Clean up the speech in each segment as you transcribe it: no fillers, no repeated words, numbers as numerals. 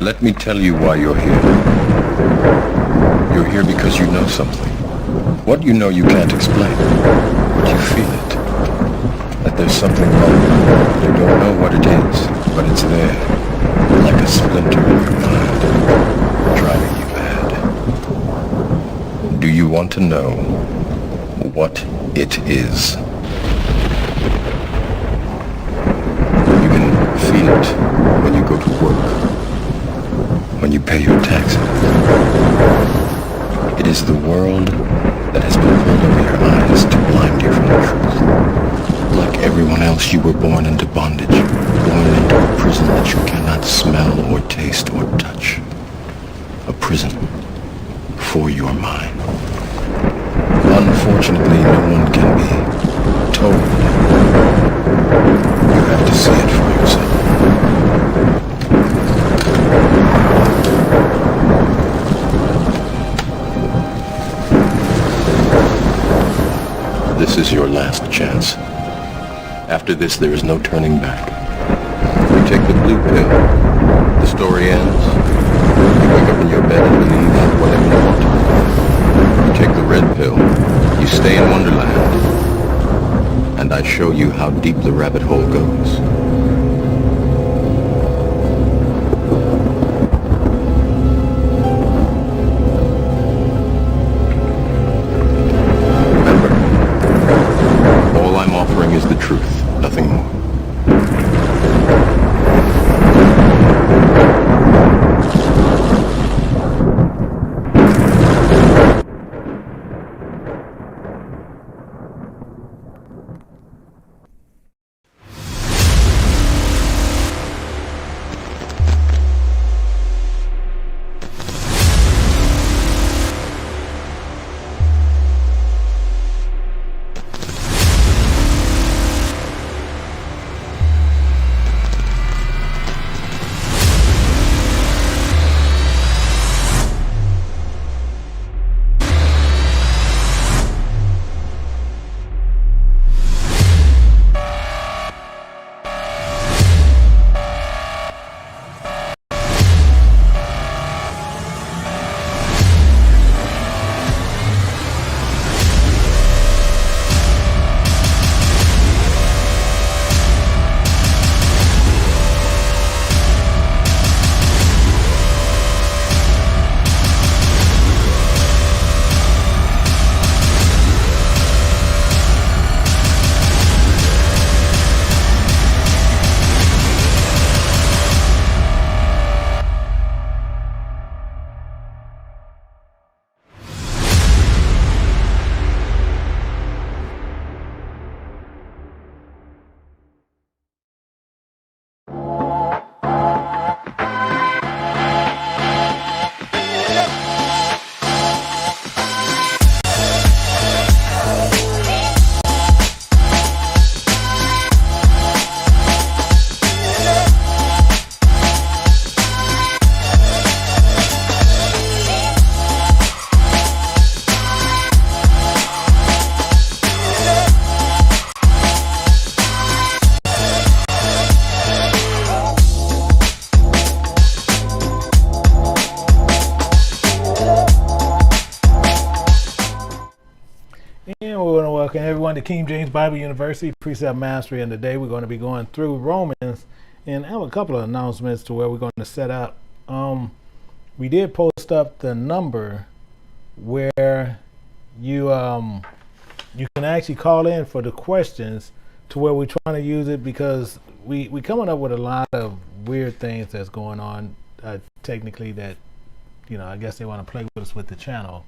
Let me tell you why you're here. You're here because you know something. What you know you can't explain, but you feel it. That there's something wrong. You don't know what it is, but it's there, like a splinter in your mind, driving you mad. Do you want to know what it is? You can feel it when you go to work, when you pay your taxes. It is the world that has been pulled over your eyes to blind you from the truth. Like everyone else, you were born into bondage, born into a prison that you cannot smell or taste or touch. A prison for your mind. Unfortunately, no one can be told. You have to see it for yourself. This is your last chance. After this, there is no turning back. You take the blue pill. The story ends. You wake up in your bed and believe whatever you want to. You take the red pill. You stay in Wonderland. And I show you how deep the rabbit hole goes. Is the truth, nothing more. Welcome everyone to King James Bible University Precept Mastery, and today we're going to be going through Romans and have a couple of announcements to where we're going to set up. We did post up the number where you you can actually call in for the questions to where we're trying to use it, because we coming up with a lot of weird things that's going on technically that, you know, I guess they want to play with us with the channel.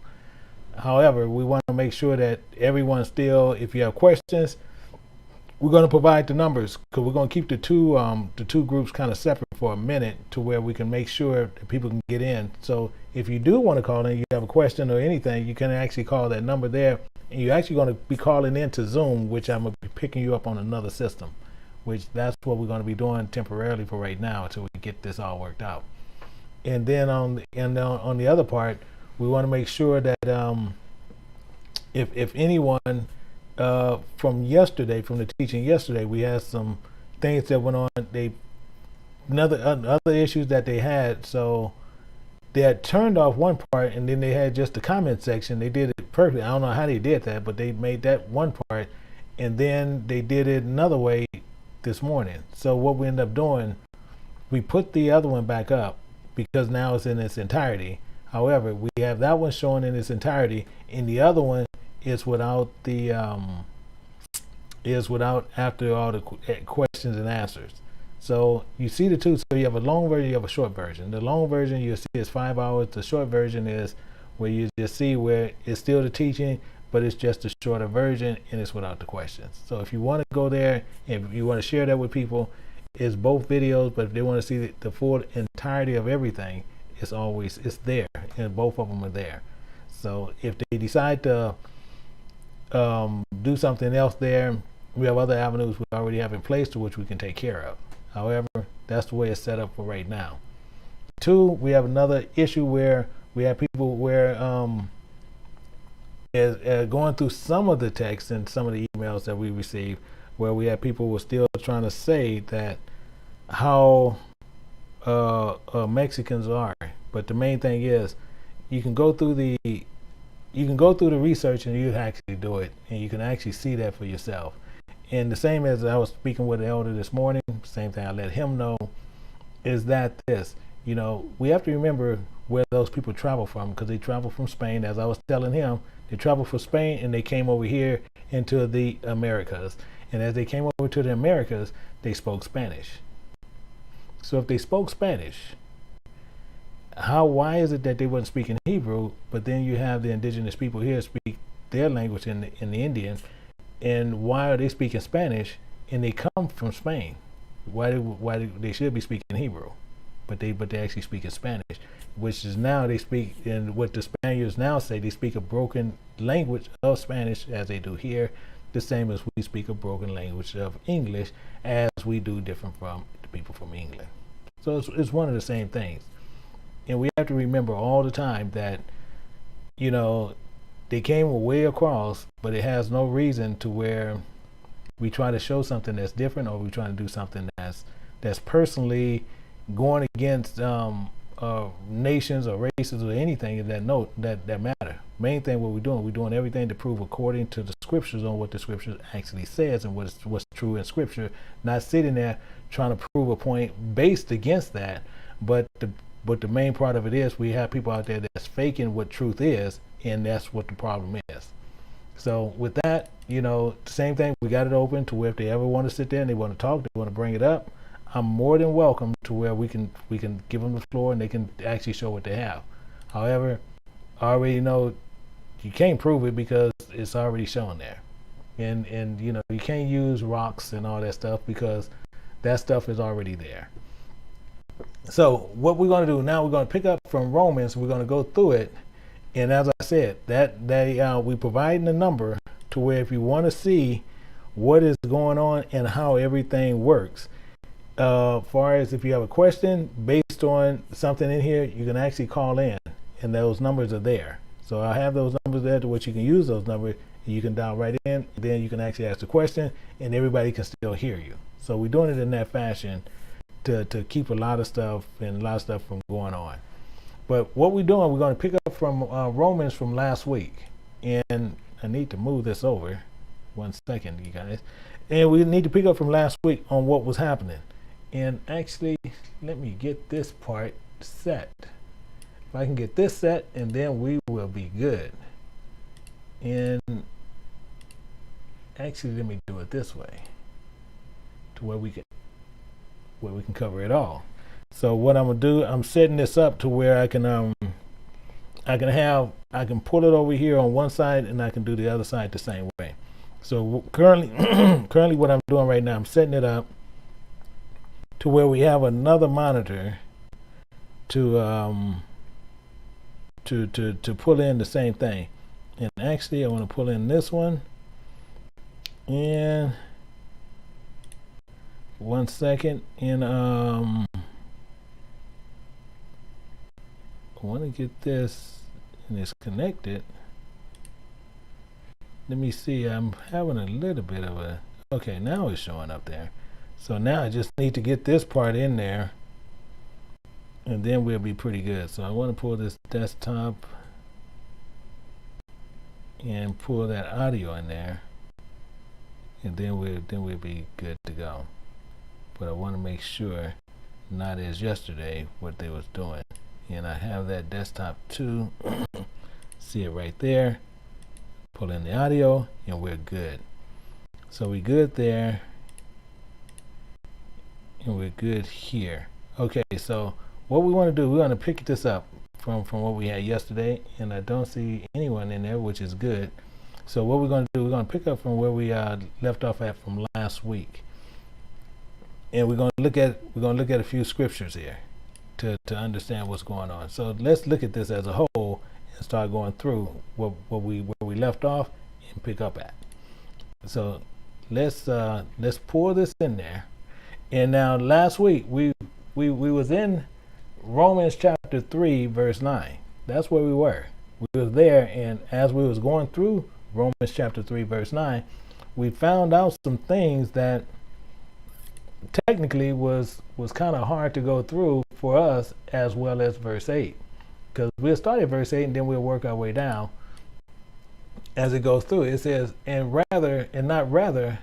However, we want to make sure that everyone still, if you have questions, we're going to provide the numbers, because we're going to keep the two groups kind of separate for a minute to where we can make sure that people can get in. So if you do want to call in, you have a question or anything, you can actually call that number there, and you're actually going to be calling into Zoom, which I'm going to be picking you up on another system, which that's what we're going to be doing temporarily for right now until we get this all worked out. And then on the other part, we want to make sure that if anyone from yesterday, from the teaching yesterday, we had some things that went on. They other issues that they had. So they had turned off one part, and then they had just the comment section. They did it perfectly. I don't know how they did that, but they made that one part, and then they did it another way this morning. So what we ended up doing, we put the other one back up because now it's in its entirety. However, we have that one showing in its entirety, and the other one is without the after all the questions and answers. So you see the two. So you have a long version, you have a short version. The long version you see is 5 hours. The short version is where you just see where it's still the teaching, but it's just a shorter version and it's without the questions. So if you want to go there, if you want to share that with people, it's both videos. But if they want to see the full entirety of everything, it's there, and both of them are there. So if they decide to do something else there, we have other avenues we already have in place to which we can take care of. However, that's the way it's set up for right now. Two, we have another issue where we have people where going through some of the texts and some of the emails that we receive, where we have people who are still trying to say that how Mexicans are. But the main thing is, you can go through the research and you actually do it, and you can actually see that for yourself. And the same as I was speaking with the elder this morning, same thing I let him know, is that we have to remember where those people travel from, because they travel from Spain. As I was telling him, they traveled from Spain and they came over here into the Americas. And as they came over to the Americas, they spoke Spanish. So if they spoke Spanish, why is it that they weren't speaking Hebrew, but then you have the indigenous people here speak their language in the Indian, and why are they speaking Spanish and they come from Spain? Why they should be speaking Hebrew, but they actually speak in Spanish, which is now they speak in what the Spaniards now say, they speak a broken language of Spanish as they do here, the same as we speak a broken language of English as we do different from the people from England. So it's one of the same things. And we have to remember all the time that, they came way across, but it has no reason to where we try to show something that's different, or we try to do something that's personally going against nations or races or anything that matter. Main thing we're doing everything to prove according to the scriptures on what the scripture actually says and what's true in scripture, not sitting there trying to prove a point based against that. But the main part of it is we have people out there that's faking what truth is, and that's what the problem is. So with that, the same thing, we got it open to where if they ever want to sit there and they want to talk, they want to bring it up, I'm more than welcome to where we can give them the floor and they can actually show what they have. However, I already know you can't prove it because it's already shown there. And you can't use rocks and all that stuff because that stuff is already there. So what we're going to do now, we're going to pick up from Romans. We're going to go through it, and as I said, we providing a number to where if you want to see what is going on and how everything works, far as if you have a question based on something in here, you can actually call in, and those numbers are there. So I have those numbers there to which you can use those numbers, and you can dial right in, and then you can actually ask the question, and everybody can still hear you. So we're doing it in that fashion to keep a lot of stuff from going on. But what we're doing, we're going to pick up from Romans from last week. And I need to move this over. 1 second, you guys. And we need to pick up from last week on what was happening. And actually, let me get this part set. If I can get this set, and then we will be good. And actually, let me do it this way, to where we can cover it all. So what I'm gonna do, I'm setting this up to where I can pull it over here on one side, and I can do the other side the same way. So currently what I'm doing right now, I'm setting it up to where we have another monitor to pull in the same thing. And actually I want to pull in this one, and 1 second, and I want to get this, and it's connected. Let me see, I'm having a little bit of okay, now it's showing up there. So now I just need to get this part in there, and then we'll be pretty good. So I want to pull this desktop and pull that audio in there, and then we'll be good to go. But I want to make sure, not as yesterday, what they was doing. And I have that desktop too. See it right there. Pull in the audio, and we're good. So we're good there, and we're good here. Okay, so what we want to do, we want to pick this up from what we had yesterday, and I don't see anyone in there, which is good. So what we're going to do, we're going to pick up from where we left off at from last week, and we're going to look at a few scriptures here to understand what's going on. So let's look at this as a whole and start going through where we left off and pick up at. So let's pour this in there. And now last week we was in Romans chapter 3 verse 9. That's where we were. We was there, and as we was going through Romans chapter 3 verse 9, we found out some things that technically was kind of hard to go through for us, as well as verse 8, because we'll start at verse 8 and then we'll work our way down as it goes through. It says, and not rather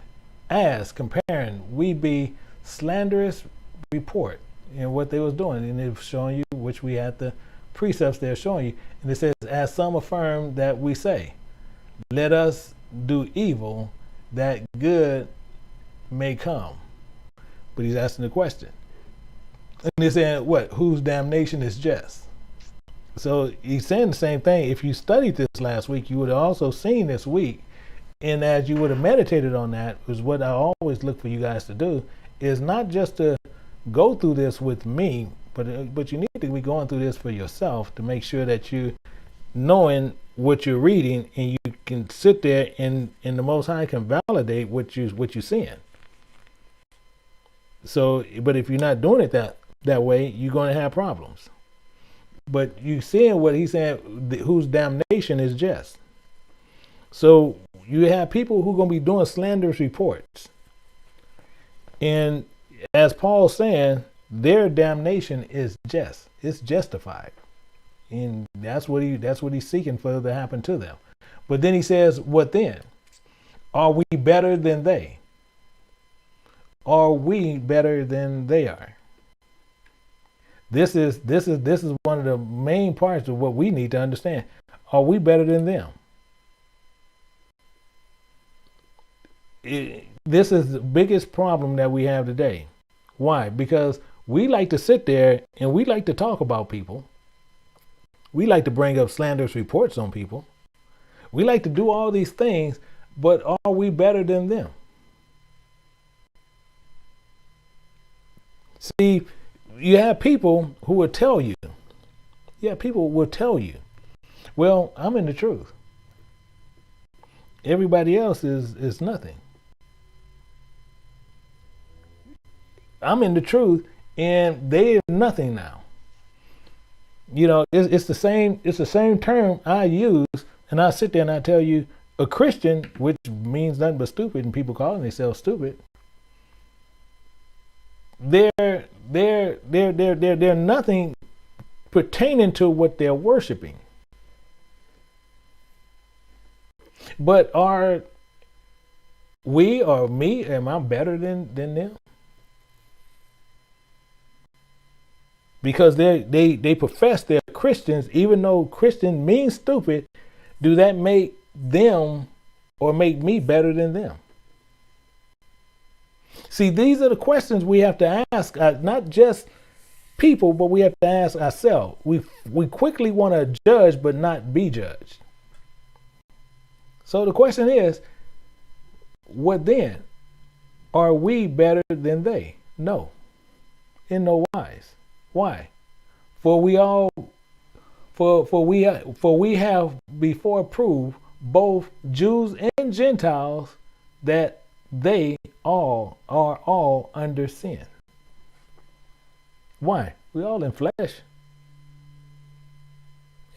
as, comparing, we be slanderous report in what they was doing. And it was showing you, which we had the precepts there showing you, and it says, as some affirm that we say, let us do evil that good may come. But he's asking the question. And they're saying, what? Whose damnation is just? So he's saying the same thing. If you studied this last week, you would have also seen this week. And as you would have meditated on that, is what I always look for you guys to do, is not just to go through this with me, but you need to be going through this for yourself to make sure that you knowing what you're reading, and you can sit there and the Most High can validate what you're seeing. So, but if you're not doing it that way, you're going to have problems. But you seeing what he's saying, whose damnation is just. So you have people who are going to be doing slanderous reports, and as Paul's saying, their damnation is just. It's justified, and that's what he's seeking for to happen to them. But then he says, what then? Are we better than they? Are we better than they are? This is one of the main parts of what we need to understand. Are we better than them? This is the biggest problem that we have today. Why? Because we like to sit there and we like to talk about people. We like to bring up slanderous reports on people. We like to do all these things, but are we better than them? See, you have people who will tell you. Yeah, people will tell you, well, I'm in the truth. Everybody else is nothing. I'm in the truth and they are nothing now. You know, it's the same term I use, and I sit there and I tell you, a Christian, which means nothing but stupid, and people calling themselves stupid, they're nothing pertaining to what they're worshiping. But are we, or me, am I better than them? Because they profess they're Christians, even though Christian means stupid. Do that make them or make me better than them? See, these are the questions we have to ask, not just people, but we have to ask ourselves. We quickly want to judge, but not be judged. So the question is, what then? Are we better than they? No, in no wise. Why? For we have before proved, both Jews and Gentiles, that they all are all under sin. Why? We all in flesh.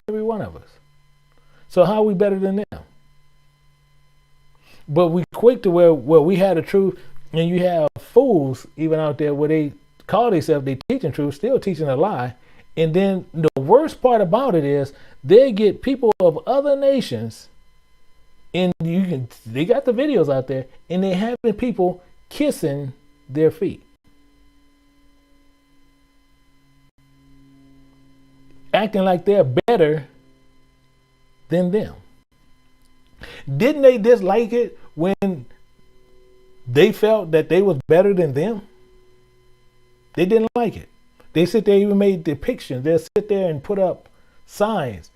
Every one of us. So how are we better than them? But we quick to where we had the truth, and you have fools even out there where they call themselves they teaching truth, still teaching a lie. And then the worst part about it is they get people of other nations, and they got the videos out there, and they having people kissing their feet, acting like they're better than them. Didn't they dislike it when they felt that they was better than them? They didn't like it. They sit there, even made depictions. They'll sit there and put up signs.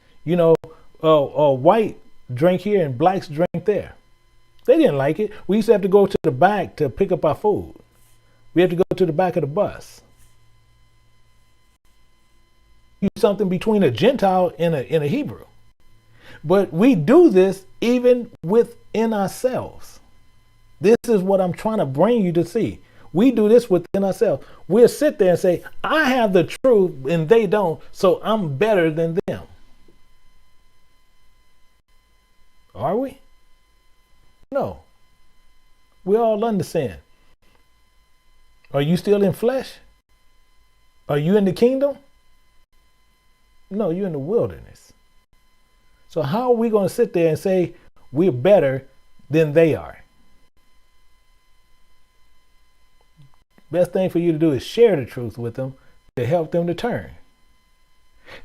White drink here and blacks drink there. They didn't like it. We used to have to go to the back to pick up our food. We had to go to the back of the bus. Something between a Gentile and a Hebrew. But we do this even within ourselves. This is what I'm trying to bring you to see. We do this within ourselves. We'll sit there and say, I have the truth and they don't, so I'm better than them. Are we? No. We're all under sin. Are you still in flesh? Are you in the kingdom? No, you're in the wilderness. So how are we going to sit there and say we're better than they are? Best thing for you to do is share the truth with them to help them to turn.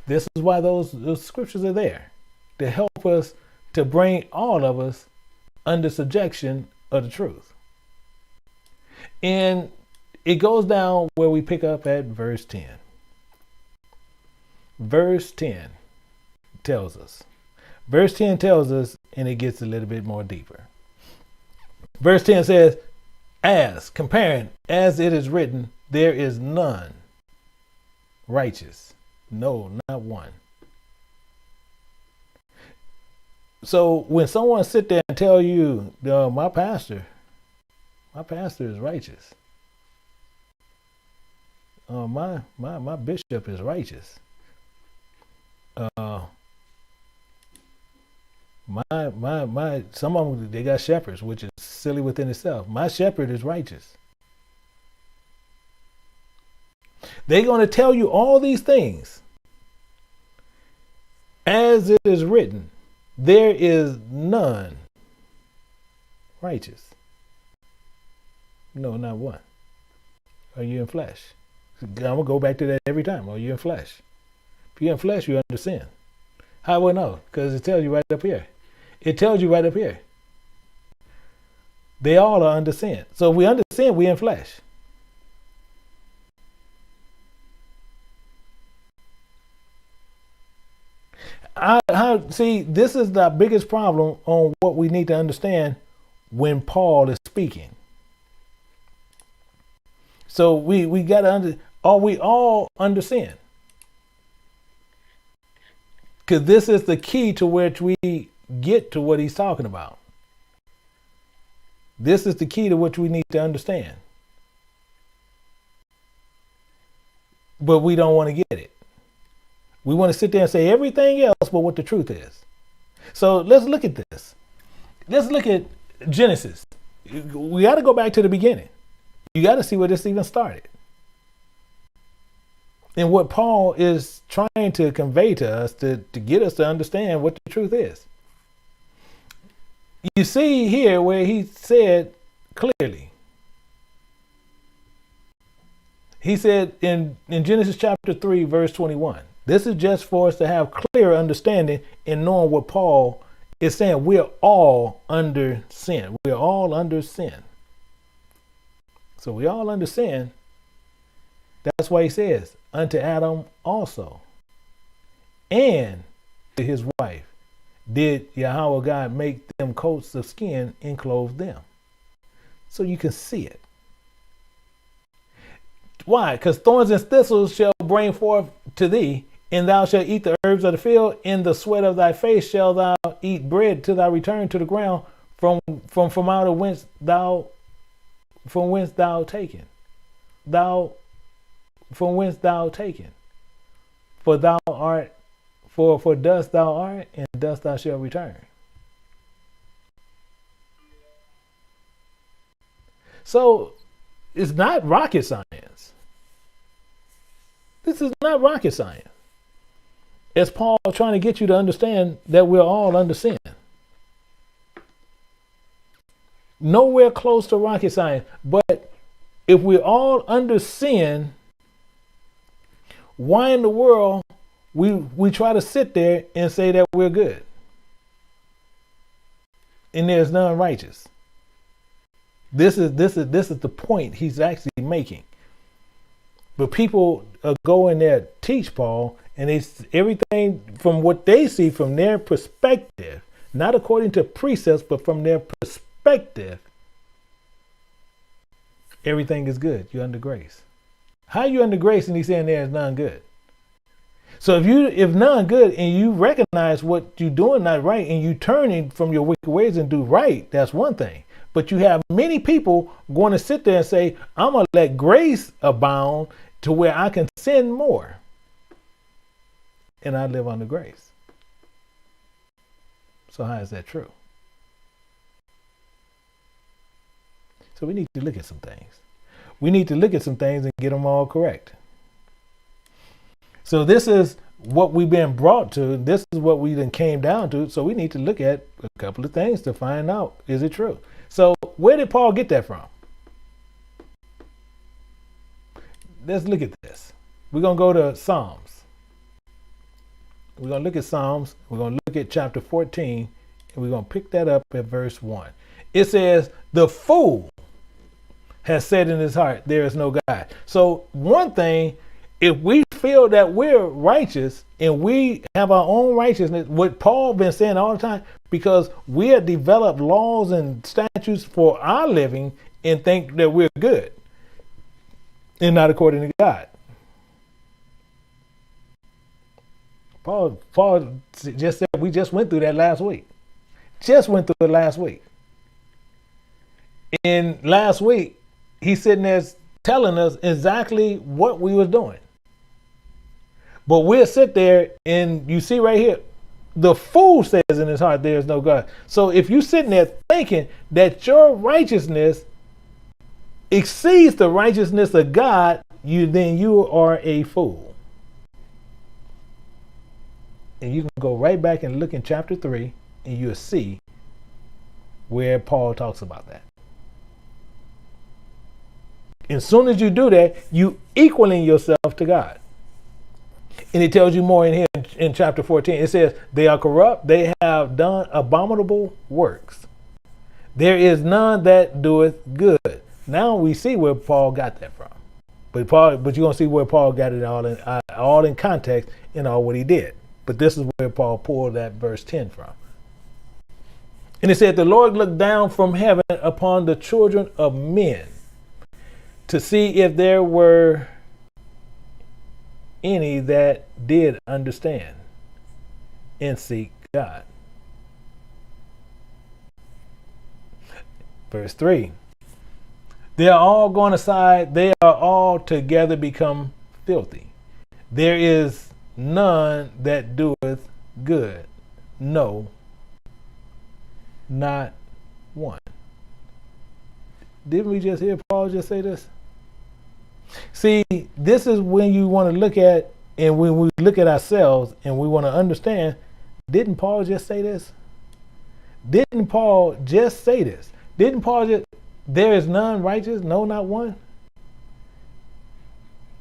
This is why those scriptures are there, to help us to bring all of us under subjection of the truth. And it goes down where we pick up at verse 10. Verse 10 tells us. Verse 10 tells us, and it gets a little bit more deeper. Verse 10 says, comparing, as it is written, there is none righteous. No, not one. So when someone sit there and tell you, my pastor is righteous. My bishop is righteous. Some of them, they got shepherds, which is silly within itself. My shepherd is righteous. They're going to tell you all these things. As it is written, there is none righteous. No, not one. Are you in flesh? I'm going to go back to that every time. Are you in flesh? If you're in flesh, you're under sin. How will I know? Because it tells you right up here. It tells you right up here. They all are under sin. So if we under sin, we're in flesh. See, this is the biggest problem on what we need to understand when Paul is speaking. So we got to are we all under sin? Because this is the key to which we get to what he's talking about. This is the key to which we need to understand. But we don't want to get it. We want to sit there and say everything else but what the truth is. So let's look at this. Let's look at Genesis. We got to go back to the beginning. You got to see where this even started. And what Paul is trying to convey to us to get us to understand what the truth is. You see here where he said clearly. He said in Genesis chapter 3, verse 21. This is just for us to have clear understanding in knowing what Paul is saying. We're all under sin. We're all under sin. So we're all under sin. That's why he says, unto Adam also, and to his wife, did Yahweh God make them coats of skin and clothe them. So you can see it. Why? Because thorns and thistles shall bring forth to thee, and thou shalt eat the herbs of the field. In the sweat of thy face shalt thou eat bread till thou return to the ground from out of whence thou taken. From whence thou taken. For thou art, for dust thou art, and dust thou shalt return. So It's not rocket science. This is not rocket science. It's Paul trying to get you to understand that we're all under sin. Nowhere close to rocket science. But if we're all under sin, why in the world we try to sit there and say that we're good? And there's none righteous. This is the point he's actually making. But people go in there, teach Paul, and it's everything from what they see from their perspective, not according to precepts, but from their perspective. Everything is good. You're under grace. How are you under grace and he's saying there is none good? So if none good and you recognize what you're doing not right and you turning from your wicked ways and do right, that's one thing. But you have many people going to sit there and say, I'm going to let grace abound to where I can sin more. And I live under grace. So how is that true? So we need to look at some things. We need to look at some things and get them all correct. So this is what we've been brought to. This is what we then came down to. So we need to look at a couple of things to find out, is it true? So where did Paul get that from? Let's look at this. We're going to go to Psalms. We're going to look at Psalms. We're going to look at chapter 14, and we're going to pick that up at verse 1. It says, the fool has said in his heart, there is no God. So one thing, if we feel that we're righteous and we have our own righteousness, what Paul been saying all the time, because we have developed laws and statutes for our living and think that we're good and not according to God. Paul just said, we just went through that last week. Just went through it last week. And last week, he's sitting there telling us exactly what we was doing. But we'll sit there and you see right here, the fool says in his heart, there is no God. So if you're sitting there thinking that your righteousness exceeds the righteousness of God, then you are a fool. And you can go right back and look in chapter 3 and you'll see where Paul talks about that. As soon as you do that, you equaling yourself to God. And it tells you more in here in chapter 14. It says, they are corrupt. They have done abominable works. There is none that doeth good. Now we see where Paul got that from. But you're going to see where Paul got it all in context in all what he did. But this is where Paul pulled that verse 10 from. And it said, the Lord looked down from heaven upon the children of men to see if there were any that did understand and seek God. Verse 3. They are all gone aside. They are all together become filthy. There is none that doeth good. No, not one. Didn't we just hear Paul just say this? See, this is when you want to look at, and when we look at ourselves and we want to understand, didn't Paul just say this? Didn't Paul just say this? Didn't Paul just, there is none righteous, no, not one?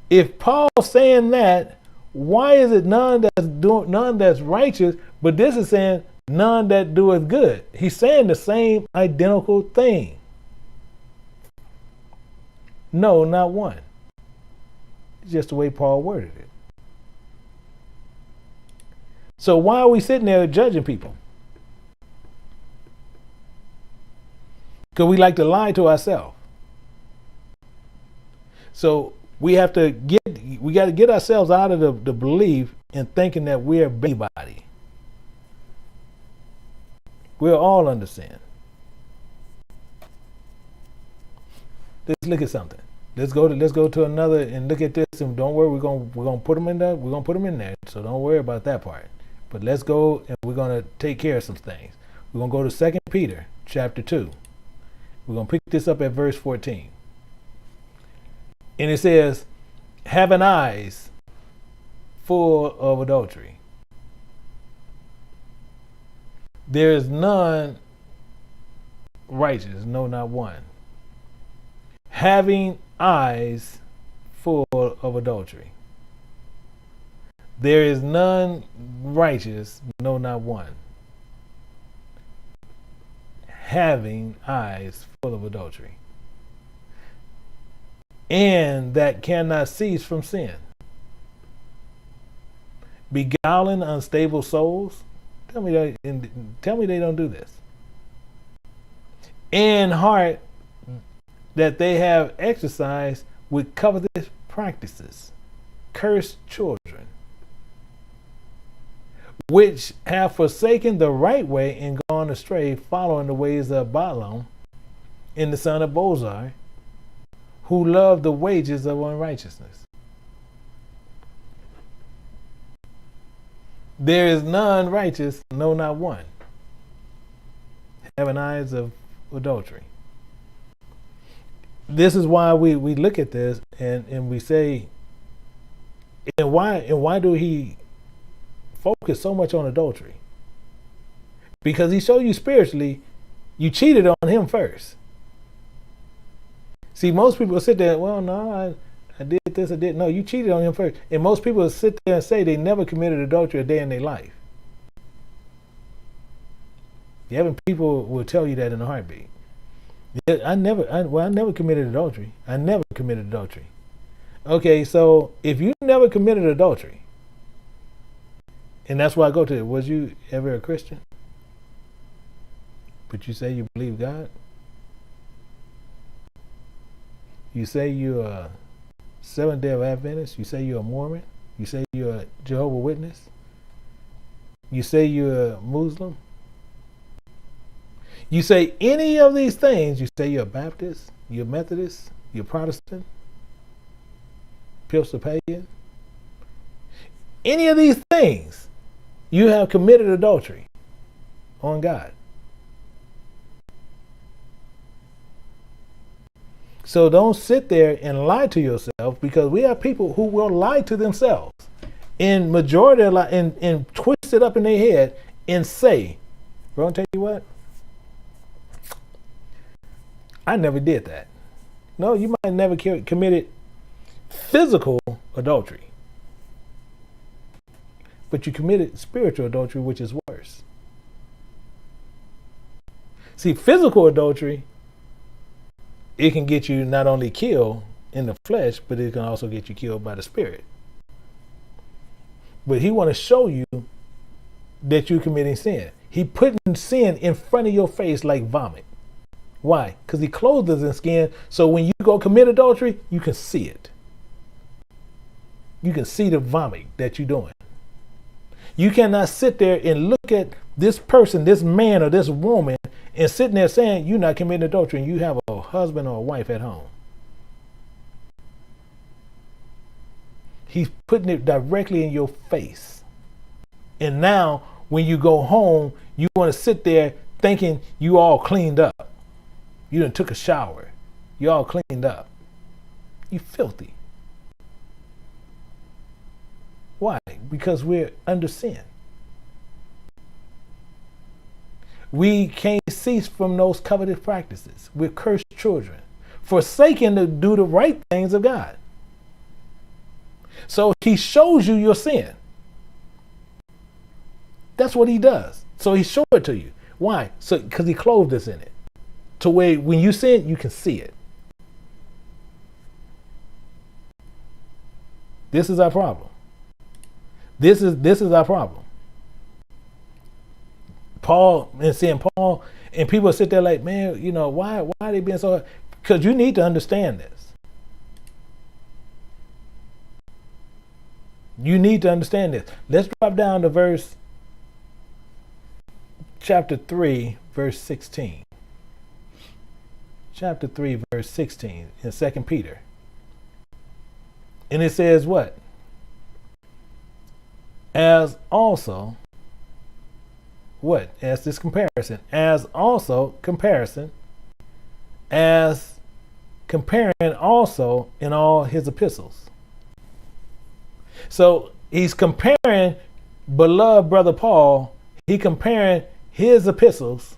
If Paul's saying that, why is it none that's righteous, but this is saying none that doeth good? He's saying the same identical thing. No, not one. It's just the way Paul worded it. So why are we sitting there judging people? Because we like to lie to ourselves. So we got to get ourselves out of the belief and thinking that we're anybody. We're all under sin. Let's look at something. Let's go to another and look at this. And don't worry, we're gonna put them in there. We're gonna put them in there. So don't worry about that part. But let's go and we're gonna take care of some things. We're gonna go to 2 Peter chapter 2. We're gonna pick this up at verse 14. And it says, having eyes full of adultery. There is none righteous, no, not one. Having eyes full of adultery. There is none righteous, no, not one. Having eyes full of adultery. And that cannot cease from sin. Beguiling unstable souls. Tell me they don't do this. And heart that they have exercised with covetous practices, cursed children, which have forsaken the right way and gone astray, following the ways of Balaam and the son of Bozar, who love the wages of unrighteousness. There is none righteous, no, not one. Having eyes of adultery. This is why we look at this and we say, and why do he focus so much on adultery? Because he showed you spiritually, you cheated on him first. See, most people sit there, well, no, I did this, I did. No, you cheated on him first. And most people sit there and say they never committed adultery a day in their life. Yeah, people will tell you that in a heartbeat. Yeah, I never committed adultery. I never committed adultery. Okay, so if you never committed adultery, and that's why I go to it, was you ever a Christian? But you say you believe God? You say you're a Seventh-day Adventist? You say you're a Mormon? You say you're a Jehovah's Witness? You say you're a Muslim? You say any of these things, you say you're a Baptist, you're Methodist, you're Protestant, Episcopalian. Any of these things, you have committed adultery on God. So don't sit there and lie to yourself, because we have people who will lie to themselves in majority of and twist it up in their head and say, bro, I'll tell you what, I never did that. No, you might never committed physical adultery, but you committed spiritual adultery, which is worse. See, physical adultery, it can get you not only killed in the flesh, but it can also get you killed by the spirit. But he want to show you that you're committing sin. He putting sin in front of your face like vomit. Why? Because he clothed us in skin, so when you go commit adultery, you can see it. You can see the vomit that you're doing. You cannot sit there and look at this person, this man or this woman, and sitting there saying you're not committing adultery and you have a husband or a wife at home. He's putting it directly in your face. And now when you go home, you want to sit there thinking you all cleaned up. You done took a shower. You all cleaned up. You filthy. Why? Because we're under sin. We can't cease from those covetous practices. We're cursed children, forsaking to do the right things of God. So he shows you your sin. That's what he does. So he showed it to you. Why? So because he clothed us in it. To where when you sin, you can see it. This is our problem. This is our problem. Paul and people sit there like, man, you know, why are they being so? Because you need to understand this. You need to understand this. Let's drop down to chapter 3, verse 16. Chapter 3, verse 16 in 2 Peter. And it says what? As also, what? As this comparison. As also, comparison. As comparing also in all his epistles. So he's comparing beloved brother Paul, he comparing his epistles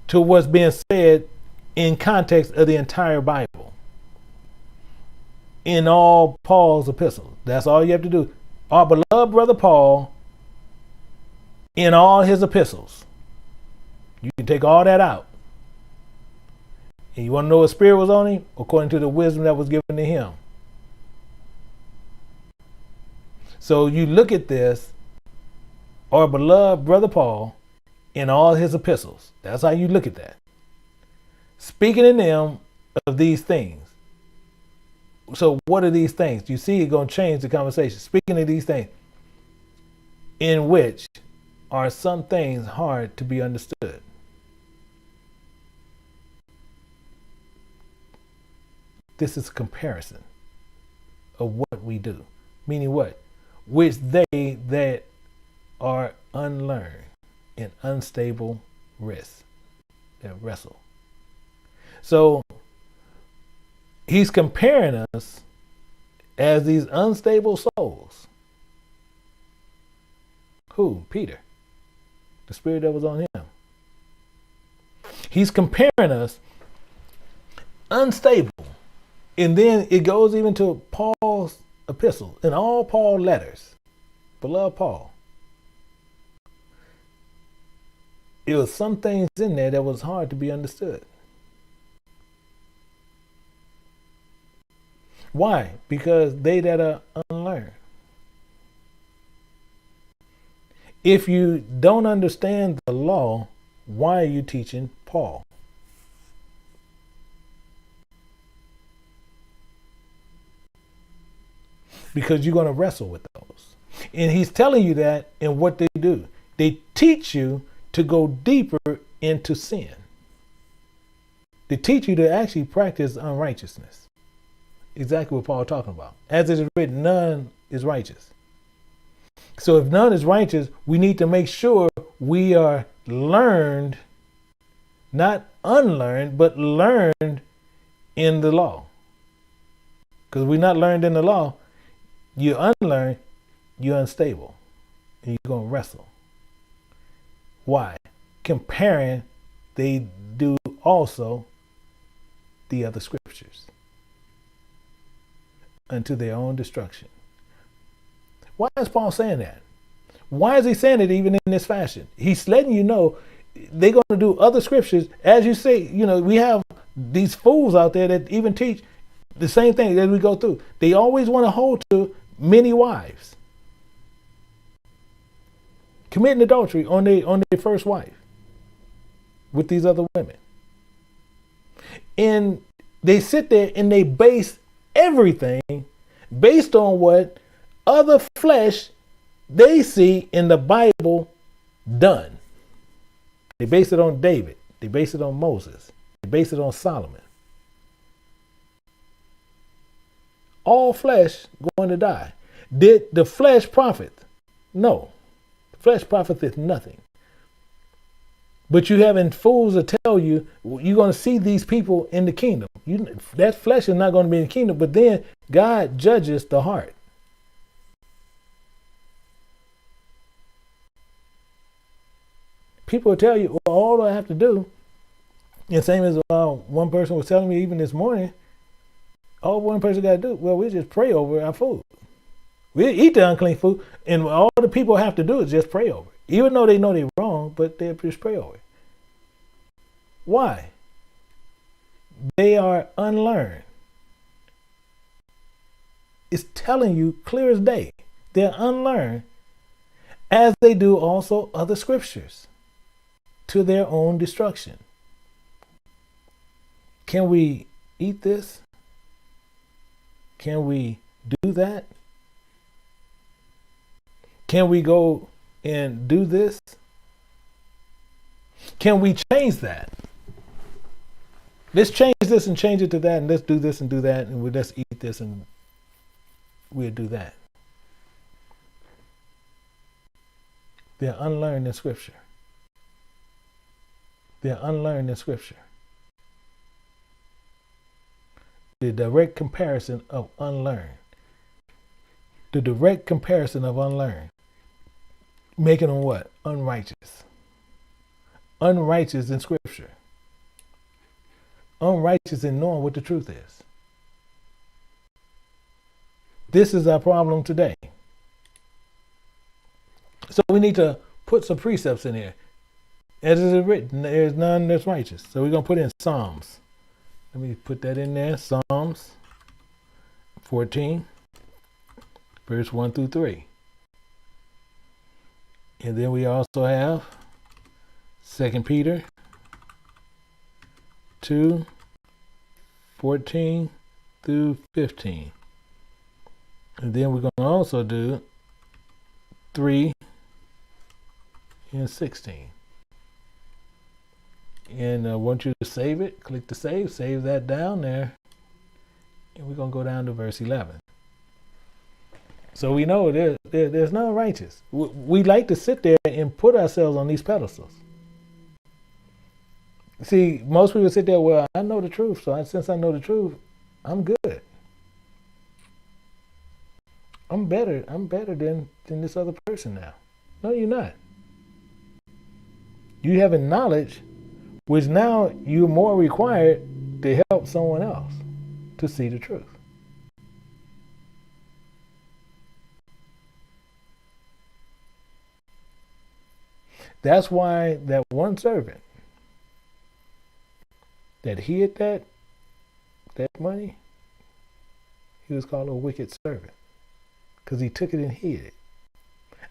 to what's being said in context of the entire Bible. In all Paul's epistles. That's all you have to do. Our beloved brother Paul, in all his epistles. You can take all that out. And you want to know what spirit was on him? According to the wisdom that was given to him. So you look at this, our beloved brother Paul, in all his epistles. That's how you look at that. Speaking in them of these things. So what are these things? You see it going to change the conversation. Speaking of these things, in which are some things hard to be understood. This is a comparison of what we do. Meaning what? Which they that are unlearned and unstable that wrestle. So he's comparing us as these unstable souls. Who? Peter. The spirit that was on him. He's comparing us unstable. And then it goes even to Paul's epistles and all Paul letters. Beloved Paul. It was some things in there that was hard to be understood. Why? Because they that are unlearned. If you don't understand the law, why are you teaching Paul? Because you're going to wrestle with those. And he's telling you that in what they do. They teach you to go deeper into sin. They teach you to actually practice unrighteousness. Exactly what Paul is talking about. As it is written, none is righteous. So if none is righteous, we need to make sure we are learned, not unlearned, but learned in the law. Because we're not learned in the law, you unlearn, you're unstable, and you're going to wrestle. Why? Comparing, they do also the other scriptures unto their own destruction. Why is Paul saying that? Why is he saying it even in this fashion? He's letting you know they're going to do other scriptures. As you say, we have these fools out there that even teach the same thing as we go through. They always want to hold to many wives. Committing adultery on their first wife with these other women. And they sit there and they base everything based on what other flesh they see in the Bible done. They base it on David. They base it on Moses. They base it on Solomon. All flesh going to die. Did the flesh profit? No. The flesh profiteth nothing. But you having fools to tell you you're going to see these people in the kingdom. That flesh is not going to be in the kingdom, but then God judges the heart. People will tell you, well, all I have to do, and same as one person was telling me even this morning, all one person got to do, well, we just pray over our food. We eat the unclean food, and all the people have to do is just pray over it. Even though they know they're wrong, but they just pray over it. Why? They are unlearned. It's telling you clear as day. They're unlearned, as they do also other scriptures, to their own destruction. Can we eat this? Can we do that? Can we go and do this? Can we change that? Let's change this and change it to that, and let's do this and do that, and let's eat this and we'll do that. They're unlearned in Scripture. They're unlearned in Scripture. The direct comparison of unlearned. The direct comparison of unlearned. Making them what? Unrighteous. Unrighteous in Scripture. Unrighteous in knowing what the truth is. This is our problem today. So we need to put some precepts in here. As it is written, there is none that's righteous. So we're going to put in Psalms. Let me put that in there. Psalms 14, verse 1 through 3. And then we also have 2 Peter 2, 14 through 15. And then we're going to also do 3 and 16. And I want you to save it. Click the save that down there. And we're going to go down to verse 11. So we know there's none righteous. We like to sit there and put ourselves on these pedestals. See, most people sit there, well, I know the truth. So since I know the truth, I'm good. I'm better than this other person now. No, you're not. You have a knowledge which now you're more required to help someone else to see the truth. That's why that one servant that hid that money, he was called a wicked servant because he took it and hid it.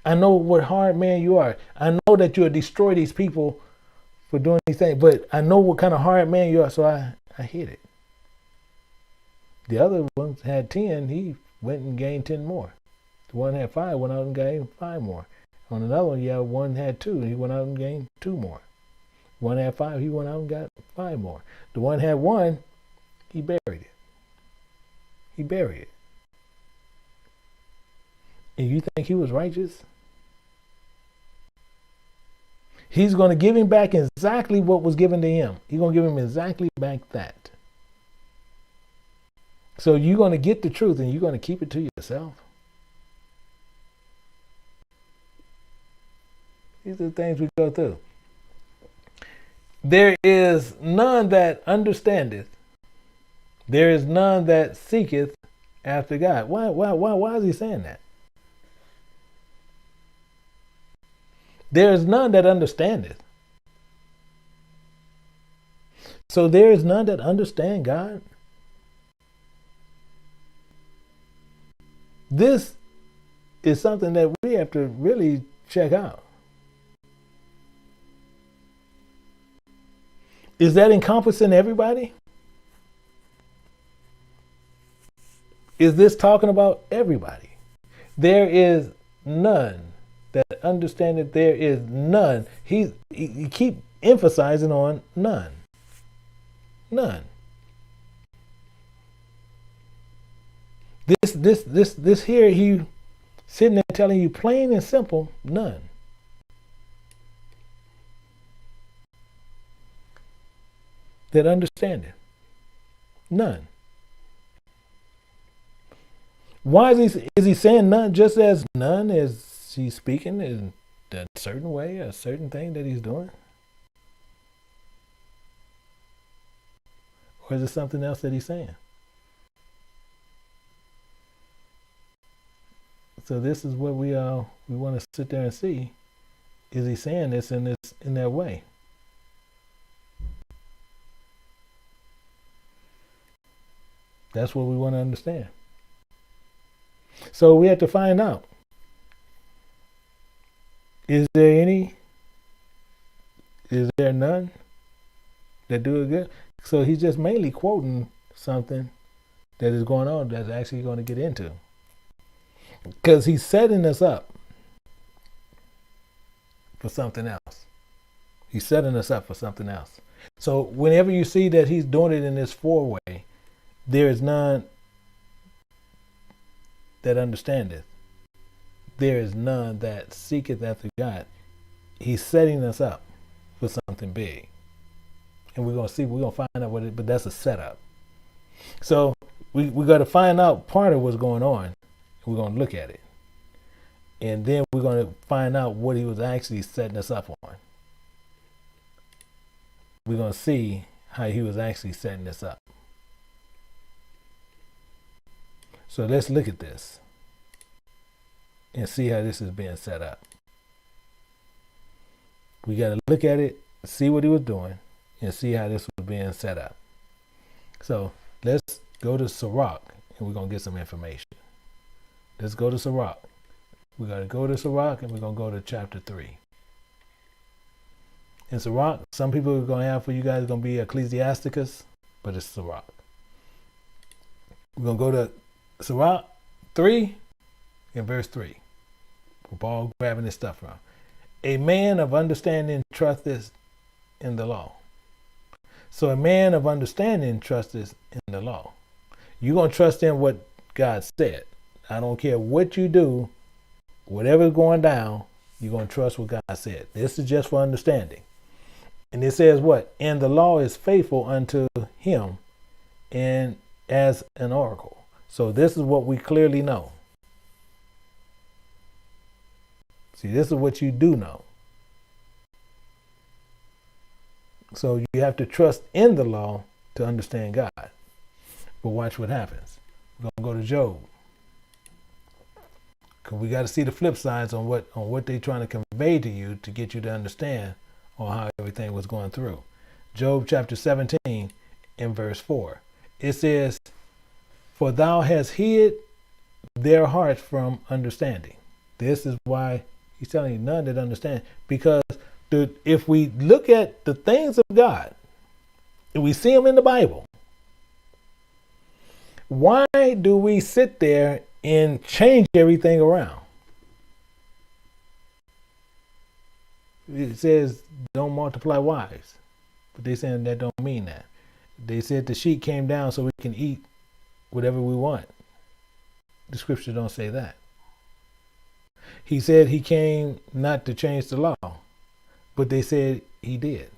I know what hard man you are. I know that you'll destroy these people for doing these things, but I know what kind of hard man you are, so I hid it. The other one had 10, he went and gained 10 more. The one had 5, went out and gained 5 more. On another one, yeah, one had 2, he went out and gained 2 more. One had 5, he went out and got 5 more. The one had 1, he buried it. He buried it. And you think he was righteous? He's going to give him back exactly what was given to him. He's going to give him exactly back that. So you're going to get the truth and you're going to keep it to yourself. These are the things we go through. There is none that understandeth. There is none that seeketh after God. Why is he saying that? There is none that understandeth. So there is none that understand God. This is something that we have to really check out. Is that encompassing everybody? Is this talking about everybody? There is none that understand that there is none. He keep emphasizing on none. None. This here, he sitting there telling you plain and simple, none. That understand it. None. Why is he saying none just as none as he's speaking in a certain way, a certain thing that he's doing? Or is it something else that he's saying? So this is what we want to sit there and see. Is he saying this in that way? That's what we want to understand. So we have to find out. Is there any? Is there none that do it good? So he's just mainly quoting something that is going on that's actually going to get into. Because he's setting us up for something else. He's setting us up for something else. So whenever you see that he's doing it in this 4-way, there is none that understandeth. There is none that seeketh after God. He's setting us up for something big. And we're going to find out what it is, but that's a setup. So we got to find out part of what's going on. We're going to look at it. And then we're going to find out what he was actually setting us up on. We're going to see how he was actually setting this up. So let's look at this and see how this is being set up. We got to look at it, see what he was doing, and see how this was being set up. So let's go to Sirach, and we're going to get some information. Let's go to Sirach. We're going to go to Sirach, and we're going to go to chapter 3. In Sirach, some people are going to have for you guys going to be Ecclesiasticus, but it's Sirach. We're going to go to Sirach 3 and verse 3. We're Paul grabbing this stuff from. A man of understanding trusteth in the law. So a man of understanding trusteth in the law. You're going to trust in what God said. I don't care what you do, whatever's going down, you're going to trust what God said. This is just for understanding. And it says what? And the law is faithful unto him and as an oracle. So this is what we clearly know. See, this is what you do know. So you have to trust in the law to understand God. But watch what happens. We're going to go to Job. Because we got to see the flip sides on what they're trying to convey to you to get you to understand on how everything was going through. Job chapter 17 and verse 4. It says, for thou hast hid their hearts from understanding. This is why he's telling you none that understand. Because if we look at the things of God, and we see them in the Bible, why do we sit there and change everything around? It says don't multiply wives, but they saying that don't mean that. They said the sheet came down so we can eat whatever we want. The scripture don't say that. He said he came not to change the law, but they said he did.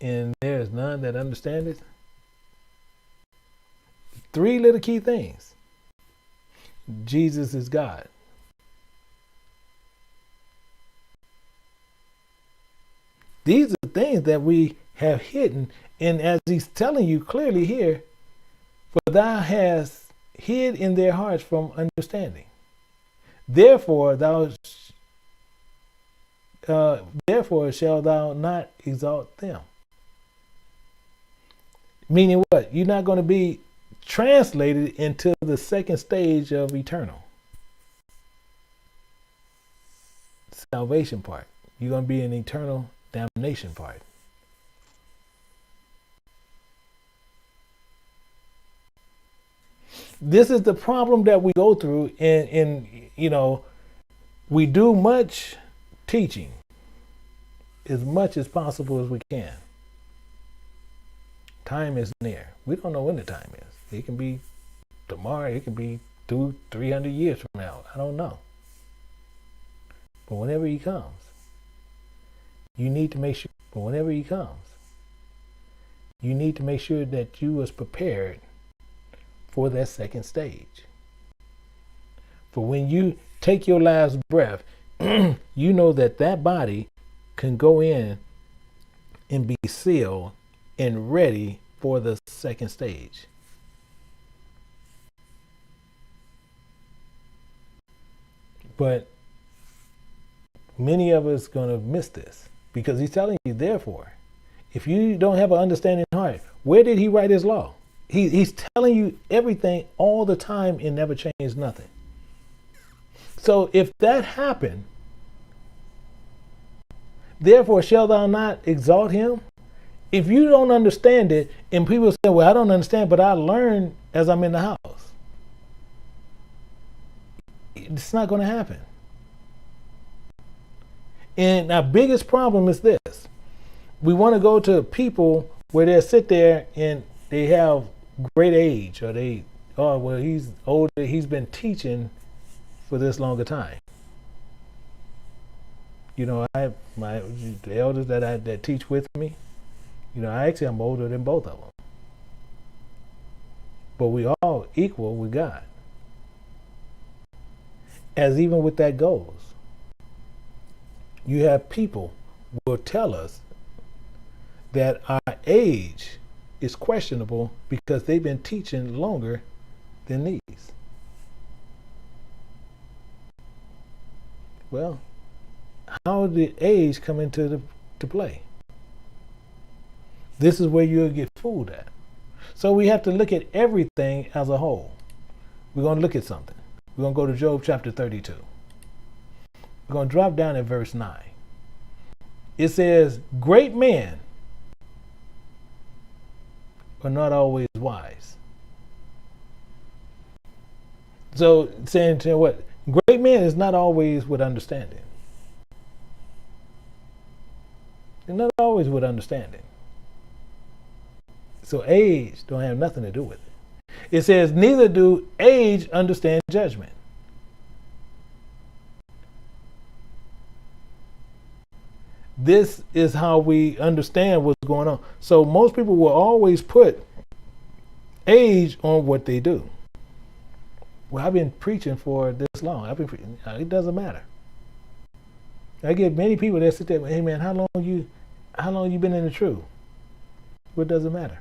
And there is none that understand it. 3 little key things. Jesus is God. These are things that we have hidden. And as he's telling you clearly here, for thou hast hid in their hearts from understanding. Therefore shall thou not exalt them. Meaning what? You're not going to be translated into the second stage of eternal salvation part. You're going to be in eternal damnation part. This is the problem that we go through, and we do much teaching as much as possible as we can. Time is near. We don't know when the time is. It can be tomorrow. It can be 200-300 years from now. I don't know. But whenever he comes, you need to make sure. But whenever he comes, you need to make sure that you was prepared for that second stage. For when you take your last breath, you know that body can go in and be sealed and ready for the second stage. But many of us going to miss this because he's telling you, therefore, if you don't have an understanding heart, where did he write his law? He's telling you everything all the time and never changed nothing. So if that happened, therefore shall thou not exalt him? If you don't understand it, and people say, well, I don't understand, but I learn as I'm in the house. It's not going to happen. And our biggest problem is this. We want to go to people where they sit there and they have great age, or he's older, he's been teaching for this longer time. I have the elders that teach with me, I'm older than both of them. But we all equal with God. As even with that goes, you have people who will tell us that our age is questionable because they've been teaching longer than these. Well, how did age come into to play? This is where you'll get fooled at. So we have to look at everything as a whole. We're going to look at something. We're going to go to Job chapter 32. We're going to drop down at verse 9. It says, great men are not always wise. So saying to what? Great men is not always with understanding. They're not always with understanding. So age don't have nothing to do with it. It says, neither do age understand judgment. This is how we understand what's going on. So most people will always put age on what they do. Well, I've been preaching for this long. It doesn't matter. I get many people that sit there, hey man, how long you been in the truth? What does it matter?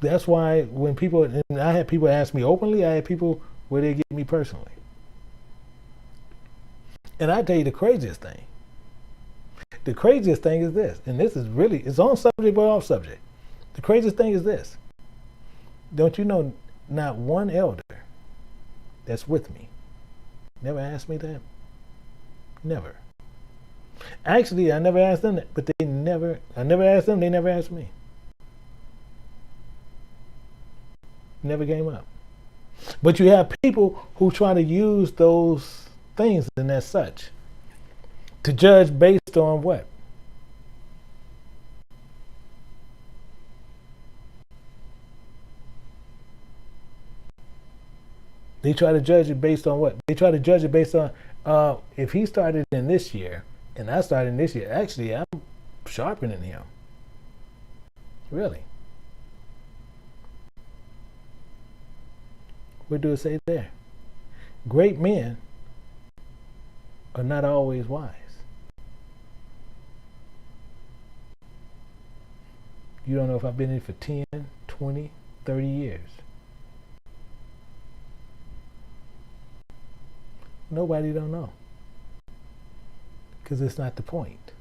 That's why when people, and I had people ask me openly, I had people where they get me personally. And I tell you the craziest thing. The craziest thing is this, and this is really, it's on subject but off subject. The craziest thing is this. Don't you know not one elder that's with me never asked me that? Never. Actually, I never asked them that, but I never asked them, they never asked me. Never came up. But you have people who try to use those things and as such to judge based on what? They try to judge it based on what? They try to judge it based on if he started in this year and I started in this year. Actually, I'm sharper than him. Really. What do it say there? Great men are not always wise. You don't know if I've been in for 10, 20, 30 years. Nobody don't know. Because it's not the point.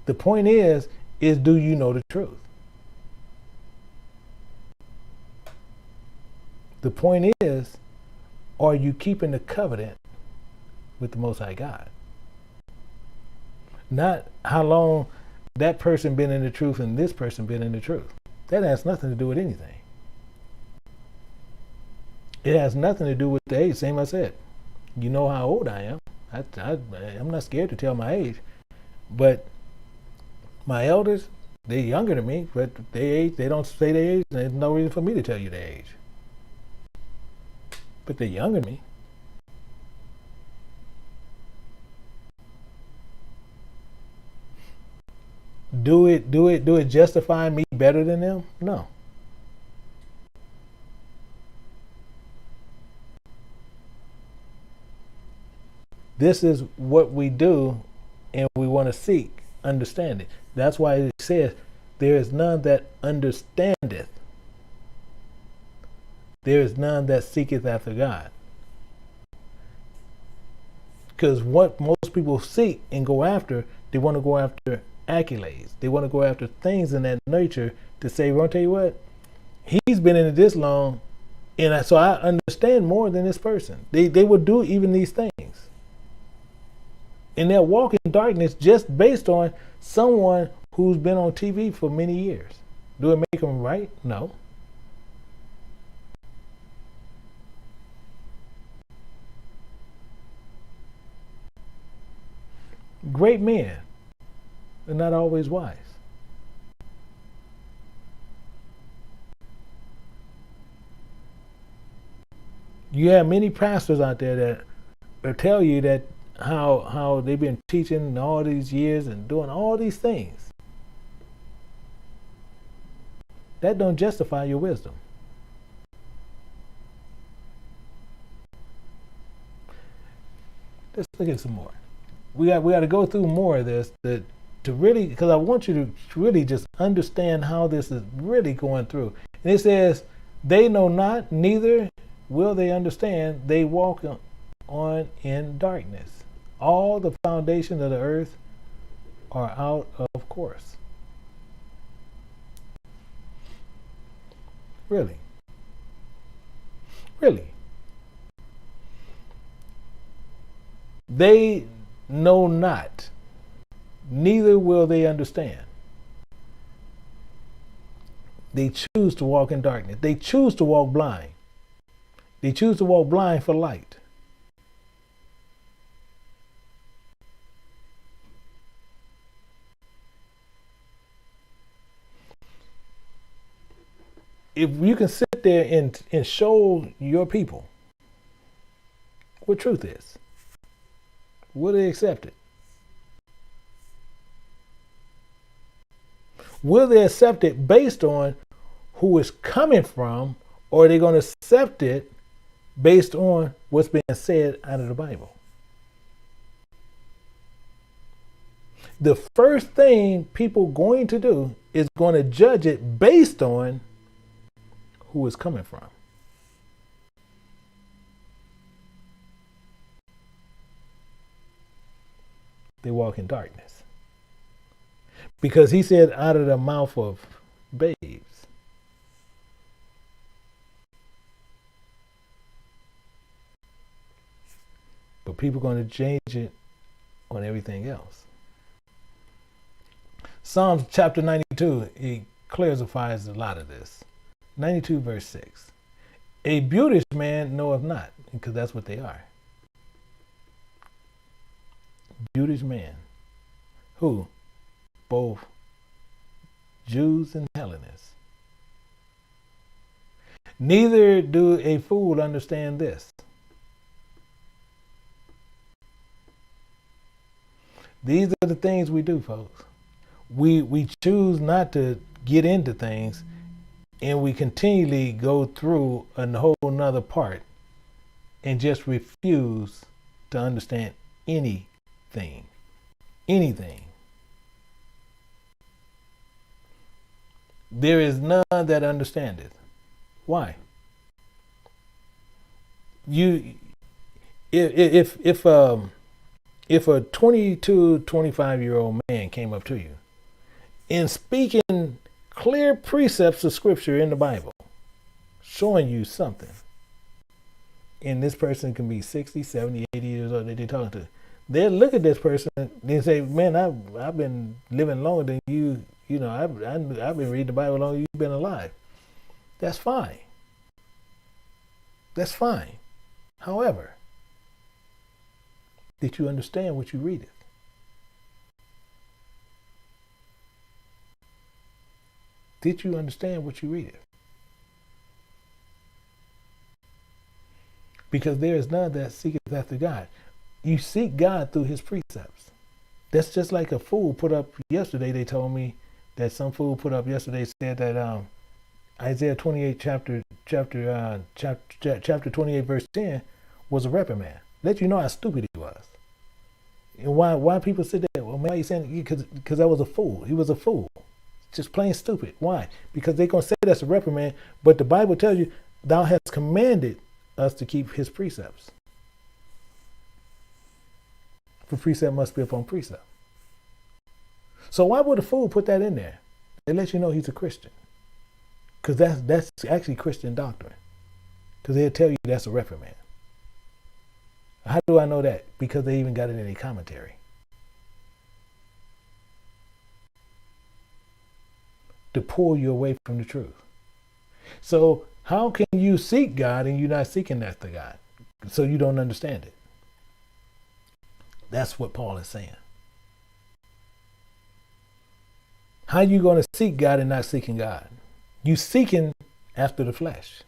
The point is do you know the truth? The point is, are you keeping the covenant with the Most High God? Not how long that person been in the truth and this person been in the truth. That has nothing to do with anything. It has nothing to do with the age. Same as I said. You know how old I am. I'm not scared to tell my age. But my elders, they're younger than me, but they don't say their age. There's no reason for me to tell you their age. But they're younger than me. Do it justify me better than them? No. This is what we do, and we want to seek understanding. That's why it says, there is none that understandeth. There is none that seeketh after God. Because what most people seek and go after, they want to go after accolades. They want to go after things in that nature to say, well, I'll tell you what, he's been in it this long, and so I understand more than this person. They will do even these things. And they'll walk in darkness just based on someone who's been on TV for many years. Do it make them right? No. Great men are not always wise. You have many pastors out there that tell you that how they've been teaching all these years and doing all these things. That don't justify your wisdom. Let's look at some more. We got to go through more of this to really, because I want you to really just understand how this is really going through. And it says, they know not, neither will they understand. They walk on in darkness. All the foundations of the earth are out of course. Really? Really? They know not, neither will they understand. They choose to walk in darkness. They choose to walk blind. They choose to walk blind for light. If you can sit there and show your people what truth is, will they accept it? Will they accept it based on who it's coming from, or are they going to accept it based on what's being said out of the Bible? The first thing people going to do is going to judge it based on who it's coming from. They walk in darkness. Because he said out of the mouth of babes. But people are going to change it on everything else. Psalms chapter 92, it clarifies a lot of this. 92 verse 6. A beauteous man knoweth not, because that's what they are. Beauteous man. Who? Both Jews and Hellenists. Neither do a fool understand this. These are the things we do, folks. We choose not to get into things, and we continually go through a whole nother part and just refuse to understand anything. Anything. There is none that understandeth. Why? If a 22, 25-year-old man came up to you and speaking clear precepts of scripture in the Bible, showing you something, and this person can be 60, 70, 80 years old that they're talking to, they'll look at this person and say, man, I've been living longer than you. You know, I've been reading the Bible longer than you've been alive. That's fine. That's fine. However, did you understand what you read? Did you understand what you read? Because there is none that seeketh after God. You seek God through his precepts. That's just like a fool put up yesterday. They told me that some fool put up yesterday said that Isaiah 28 chapter 28 verse 10 was a reprimand. Let you know how stupid he was. And why people sit there? Well, why are you saying? Because that was a fool. He was a fool. Just plain stupid. Why? Because they're going to say that's a reprimand, but the Bible tells you, thou hast commanded us to keep his precepts. For precept must be upon precept. So why would a fool put that in there? They let you know he's a Christian. Because that's actually Christian doctrine. Because they'll tell you that's a reprimand. How do I know that? Because they even got it in a commentary. To pull you away from the truth. So how can you seek God and you're not seeking after God? So you don't understand it. That's what Paul is saying. How are you going to seek God and not seeking God? You seeking after the flesh.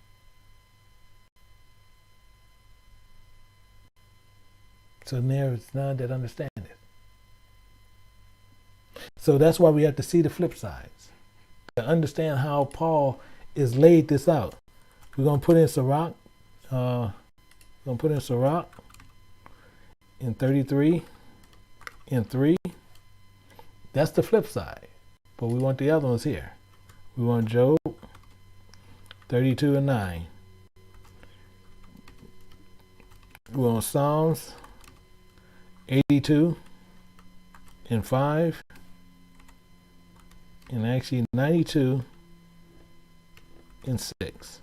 So there is none that understand it. So that's why we have to see the flip sides to understand how Paul is laid this out. We're gonna put in Sirach. In 33 and 3. That's the flip side. But we want the other ones here. We want Job 32 and 9. We want Psalms 82 and 5. And actually 92 and 6.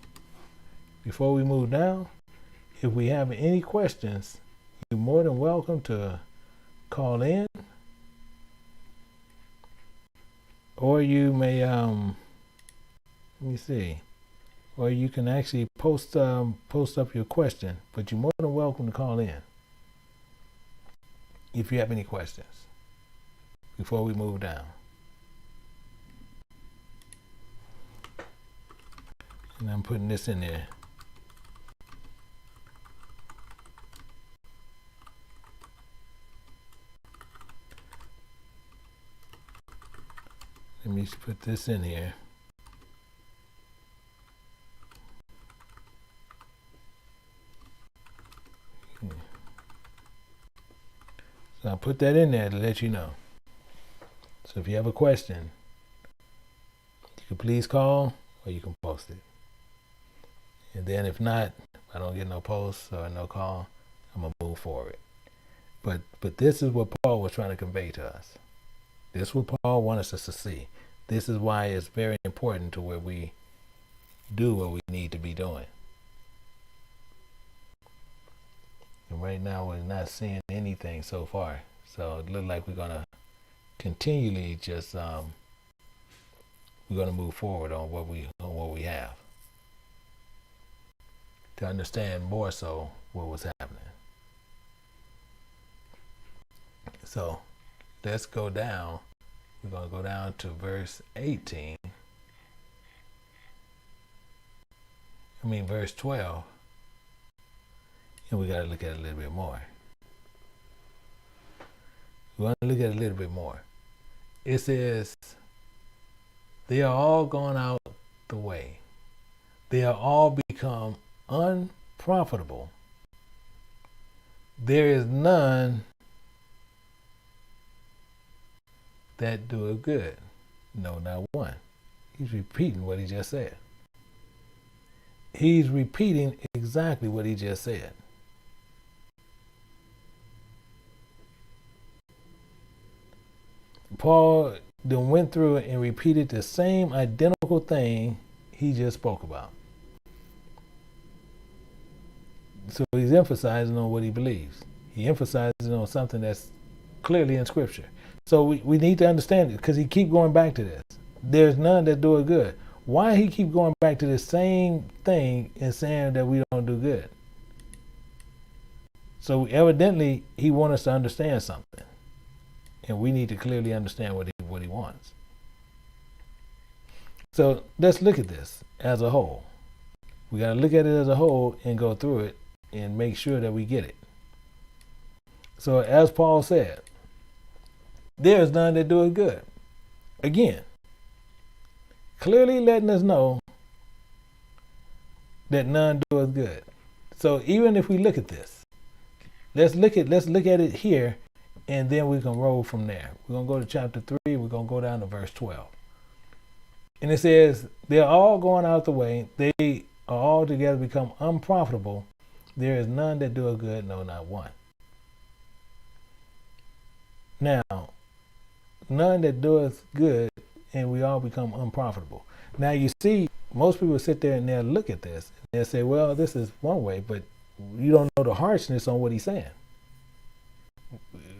Before we move down, if we have any questions, you're more than welcome to call in, or you may let me see, or you can actually post up your question, but you're more than welcome to call in if you have any questions before we move down. And I'm putting this in there. Let me put this in here. Okay. So I'll put that in there to let you know. So if you have a question, you can please call or you can post it. And then if not, if I don't get no post or no call, I'm going to move forward. But this is what Paul was trying to convey to us. This is what Paul wants us to see. This is why it's very important to where we do what we need to be doing. And right now we're not seeing anything so far. So it looks like we're going to continually just, we're going to move forward on what we have. To understand more so what was happening. So let's go down. We're going to go down to verse 18. Verse 12. And we got to look at it a little bit more. We want to look at it a little bit more. It says, they are all gone out the way. They are all become unprofitable. There is none that doeth good. No, not one. He's repeating what he just said. He's repeating exactly what he just said. Paul then went through and repeated the same identical thing he just spoke about. So he's emphasizing on what he believes. He emphasizes on something that's clearly in Scripture. So we need to understand it because he keep going back to this. There's none that do it good. Why he keep going back to the same thing and saying that we don't do good? So evidently he wants us to understand something. And we need to clearly understand what he wants. So let's look at this as a whole. We got to look at it as a whole and go through it and make sure that we get it. So as Paul said, there is none that doeth good. Again, clearly letting us know that none doeth good. So even if we look at this, let's look at it here, and then we can roll from there. We're gonna go to chapter 3. We're gonna go down to verse 12, and it says, "They're all going out the way. They are all together become unprofitable. There is none that doeth good, no, not one." Now, none that doeth good, and we all become unprofitable. Now you see, most people sit there and they'll look at this and they'll say, well, this is one way, but you don't know the harshness on what he's saying.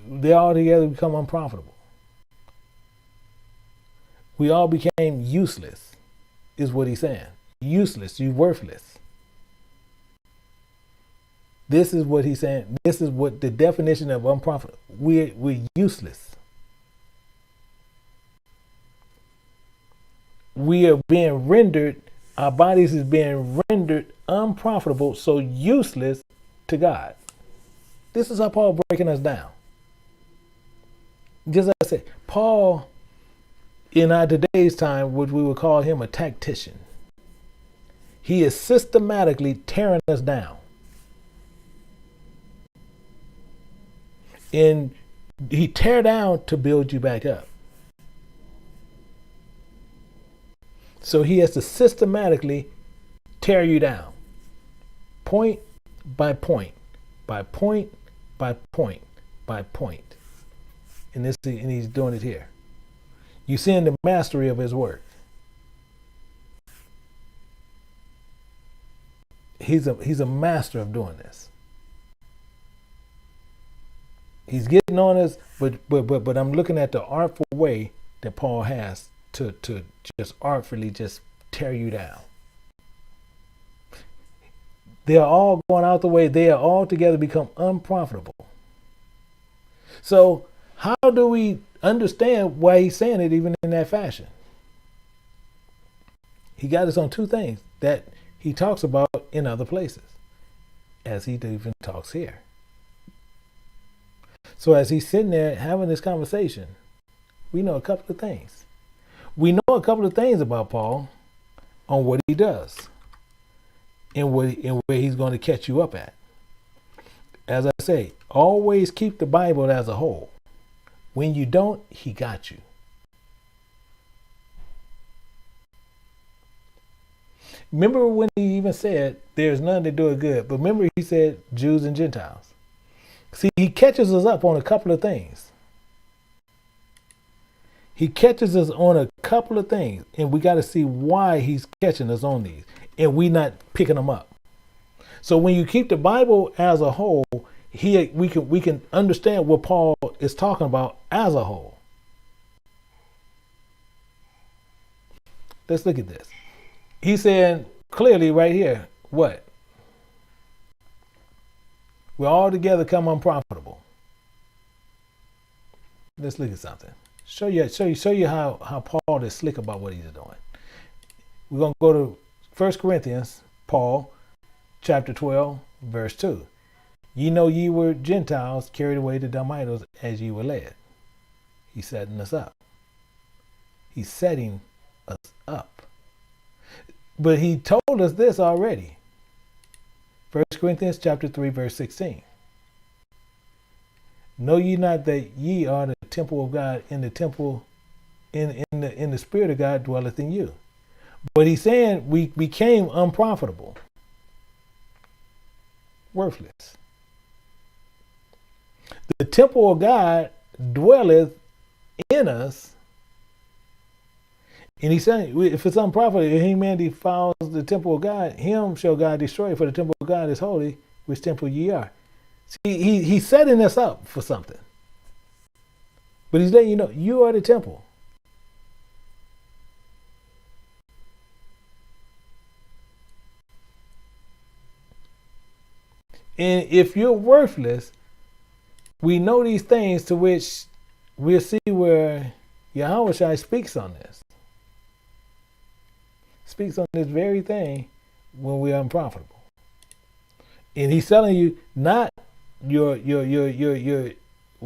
They all together become unprofitable. We all became useless, is what he's saying. Useless, you worthless. This is what he's saying. This is what the definition of unprofitable. We're useless. We are being rendered, our bodies is being rendered unprofitable, so useless to God. This is how Paul breaking us down. Just like I said, Paul, in our today's time, what we would call him a tactician. He is systematically tearing us down. And he tear down to build you back up. So he has to systematically tear you down. Point by point, by point, by point, by point. And he's doing it here. You see in the mastery of his work. He's a master of doing this. He's getting on us, but I'm looking at the artful way that Paul has to just artfully just tear you down. They are all going out the way. They are all together become unprofitable. So how do we understand why he's saying it even in that fashion? He got us on two things that he talks about in other places, as he even talks here. So as he's sitting there having this conversation, we know a couple of things. We know a couple of things about Paul on what he does and where he's going to catch you up at. As I say, always keep the Bible as a whole. When you don't, he got you. Remember when he even said, there's none that do it good. But remember he said Jews and Gentiles. See, he catches us up on a couple of things. He catches us on a couple of things. And we got to see why he's catching us on these. And we not picking them up. So when you keep the Bible as a whole, we can understand what Paul is talking about as a whole. Let's look at this. He's saying clearly right here, what? We all together come unprofitable. Let's look at something. Show you how Paul is slick about what he's doing. We're going to go to 1 Corinthians, Paul, chapter 12, verse 2. Ye know ye were Gentiles carried away to dumb idols as ye were led. He's setting us up. He's setting us up. But he told us this already. 1 Corinthians chapter 3, verse 16. Know ye not that ye are the temple of God, in the temple, in the Spirit of God dwelleth in you. But he's saying we became unprofitable, worthless. The temple of God dwelleth in us. And he's saying, if it's unprofitable, if any man defiles the temple of God, him shall God destroy, for the temple of God is holy, which temple ye are. See, he's setting us up for something. But he's letting you know, you are the temple. And if you're worthless, we know these things, to which we'll see where Yahweh speaks on this. Speaks on this very thing when we are unprofitable. And he's telling you not your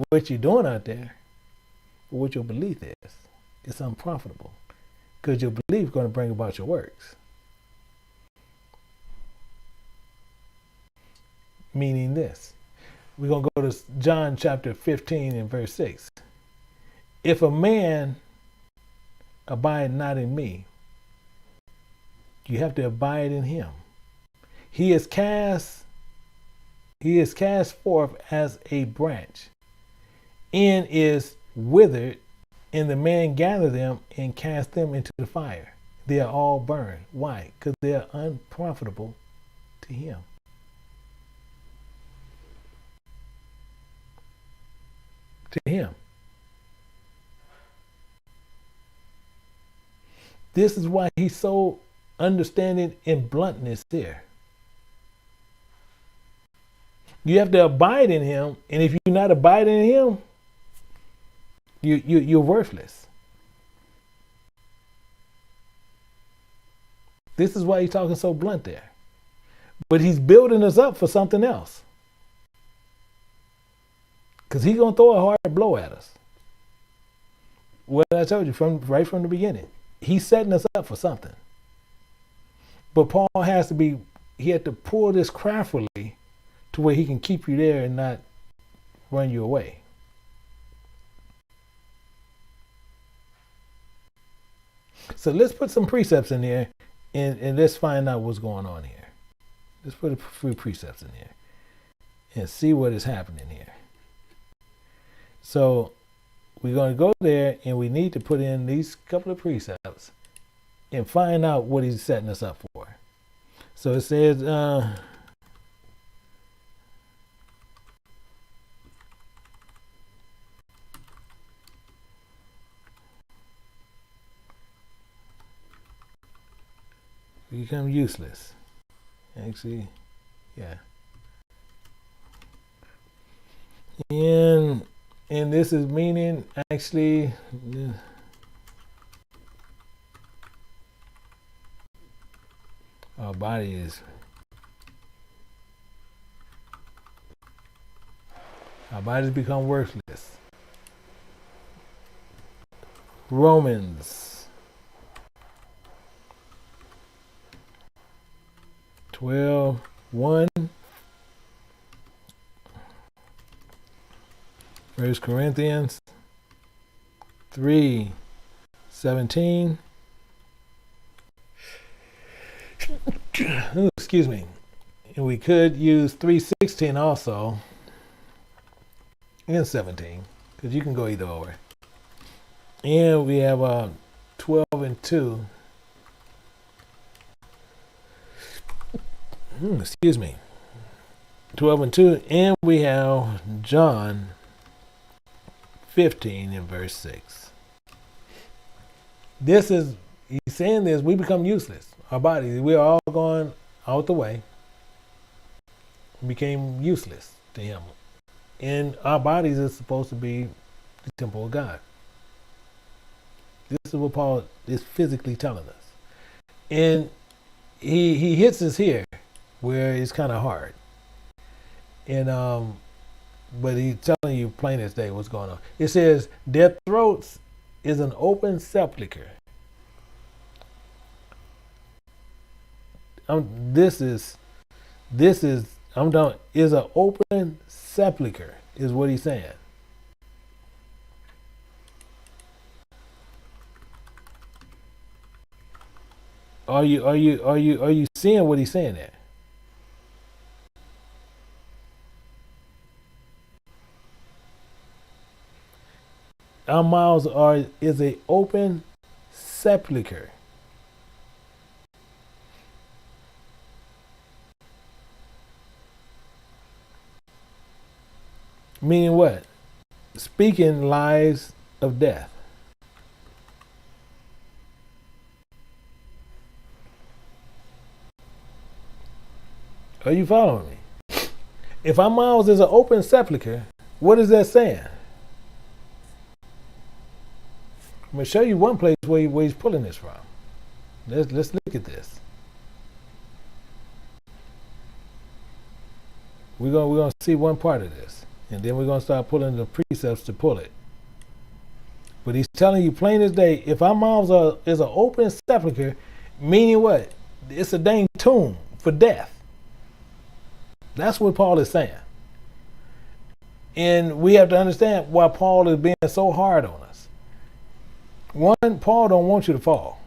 what you're doing out there, but what your belief is. It's unprofitable. Because your belief is going to bring about your works. Meaning this. We're going to go to John chapter 15 and verse 6. If a man abide not in me, you have to abide in him. He is cast forth as a branch, and is withered, and the man gather them and cast them into the fire. They are all burned. Why? Because they are unprofitable to him. To him. This is why he's so understanding and bluntness there. You have to abide in him, and if you're not abiding in him, you're worthless. This is why he's talking so blunt there. But he's building us up for something else. Because he's going to throw a hard blow at us. What I told you right from the beginning. He's setting us up for something. But Paul he had to pull this craftily to where he can keep you there and not run you away. So let's put some precepts in there and let's find out what's going on here. Let's put a few precepts in here and see what is happening here. So we're going to go there and we need to put in these couple of precepts and find out what he's setting us up for. So it says, become useless. Actually, yeah. And this is meaning actually our bodies become worthless. Romans 12:1. 1 Corinthians 3:17. Excuse me. And we could use 3:16 also. And 17. Because you can go either or. And we have 12:2. Excuse me. 12:2. And we have John 15 in verse 6. This is, he's saying this, we become useless. Our bodies, we are all going out the way. We became useless to him. And our bodies is supposed to be the temple of God. This is what Paul is physically telling us. And he hits us here where it's kind of hard. And but he's telling you plain as day what's going on. It says, their throats is an open sepulcher. Is an open sepulcher is what he's saying. Are you seeing what he's saying there? Our mouths is a open sepulcher. Meaning what? Speaking lies of death. Are you following me? If our mouths is an open sepulcher, what is that saying? I'm going to show you one place where he's pulling this from. Let's look at this. We're going to see one part of this. And then we're going to start pulling the precepts to pull it. But he's telling you plain as day, if our mouths is an open sepulcher, meaning what? It's a dang tomb for death. That's what Paul is saying. And we have to understand why Paul is being so hard on us. One, Paul don't want you to fall.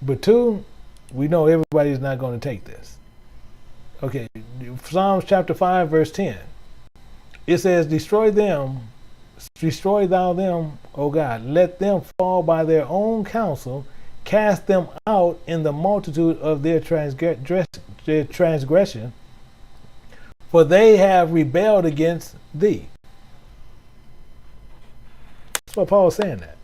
But two, we know everybody's not going to take this. Okay, Psalms chapter 5, verse 10. It says, destroy thou them, O God. Let them fall by their own counsel. Cast them out in the multitude of their transgression. For they have rebelled against thee. That's what Paul is saying that.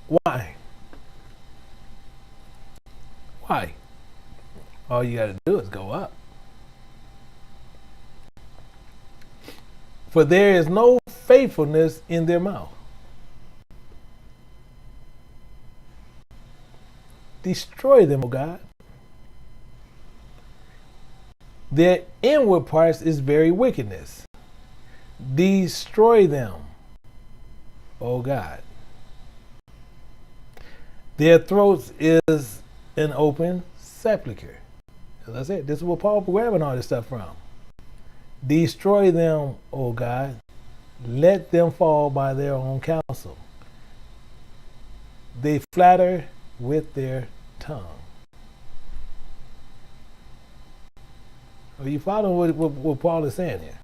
Why? Why? All you got to do is go up. For there is no faithfulness in their mouth. Destroy them, O God. Their inward parts is very wickedness. Destroy them, O God. Their throats is an open sepulchre. As I said, this is where Paul grabbing all this stuff from. Destroy them, O God. Let them fall by their own counsel. They flatter with their tongue. Are you following what Paul is saying here?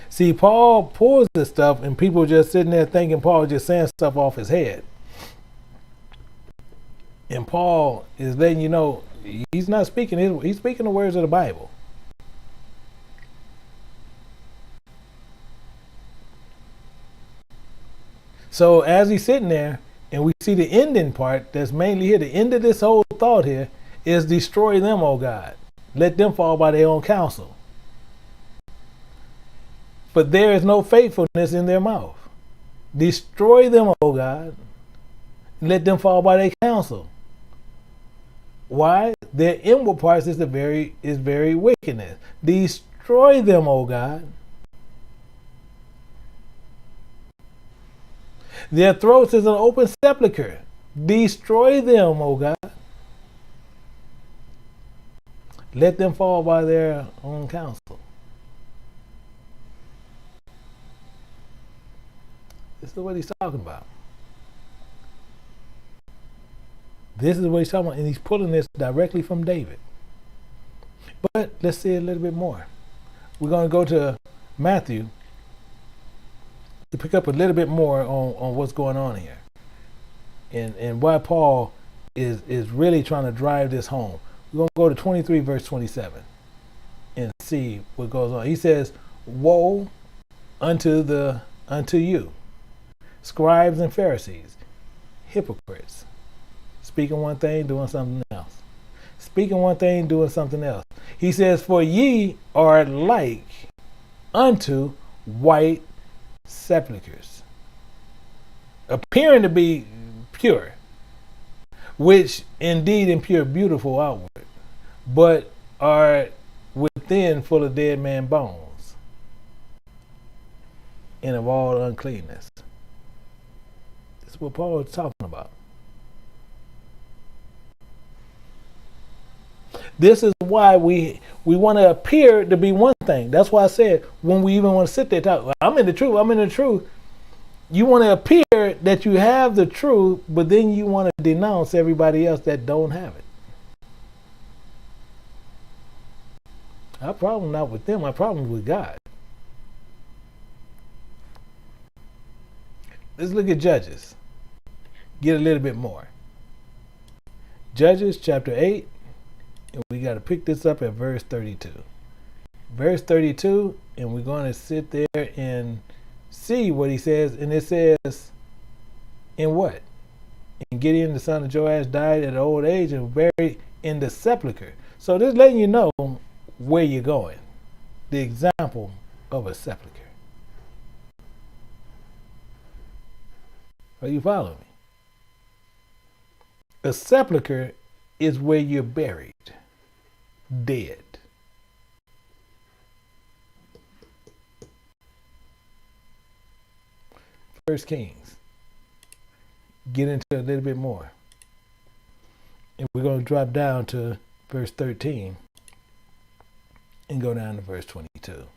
See, Paul pulls this stuff and people just sitting there thinking Paul just saying stuff off his head. And Paul is letting you know he's not speaking he's speaking the words of the Bible. So as he's sitting there and we see the ending part that's mainly here, the end of this whole thought here is destroy them, O God. Let them fall by their own counsel. But there is no faithfulness in their mouth. Destroy them, O God. Let them fall by their counsel. Why? Their inward parts is very wickedness. Destroy them, O God. Their throats is an open sepulchre. Destroy them, O God. Let them fall by their own counsel. This is what he's talking about. This is what he's talking about, and he's pulling this directly from David. But let's see a little bit more. We're going to go to Matthew to pick up a little bit more on what's going on here. And why Paul is really trying to drive this home. We're going to go to 23 verse 27 and see what goes on. He says, woe unto you, scribes and Pharisees, hypocrites, speaking one thing, doing something else. Speaking one thing, doing something else. He says, for ye are like unto white sepulchres, appearing to be pure, which indeed impure beautiful outward, but are within full of dead man bones and of all uncleanness. This is what Paul is talking about. This is why we want to appear to be one thing. That's why I said when we even want to sit there talk, well, I'm in the truth. You want to appear that you have the truth, but then you want to denounce everybody else that don't have it. Our problem not with them, our problem is with God. Let's look at Judges. Get a little bit more. Judges chapter 8, and we got to pick this up at verse 32. Verse 32, and we're going to sit there and see what he says. And it says, in what? And Gideon, the son of Joash, died at old age and buried in the sepulchre. So this is letting you know where you're going. The example of a sepulchre. Are you following me? A sepulchre is where you're buried, dead. First Kings. Get into a little bit more. And we're going to drop down to verse 13 and go down to verse 22.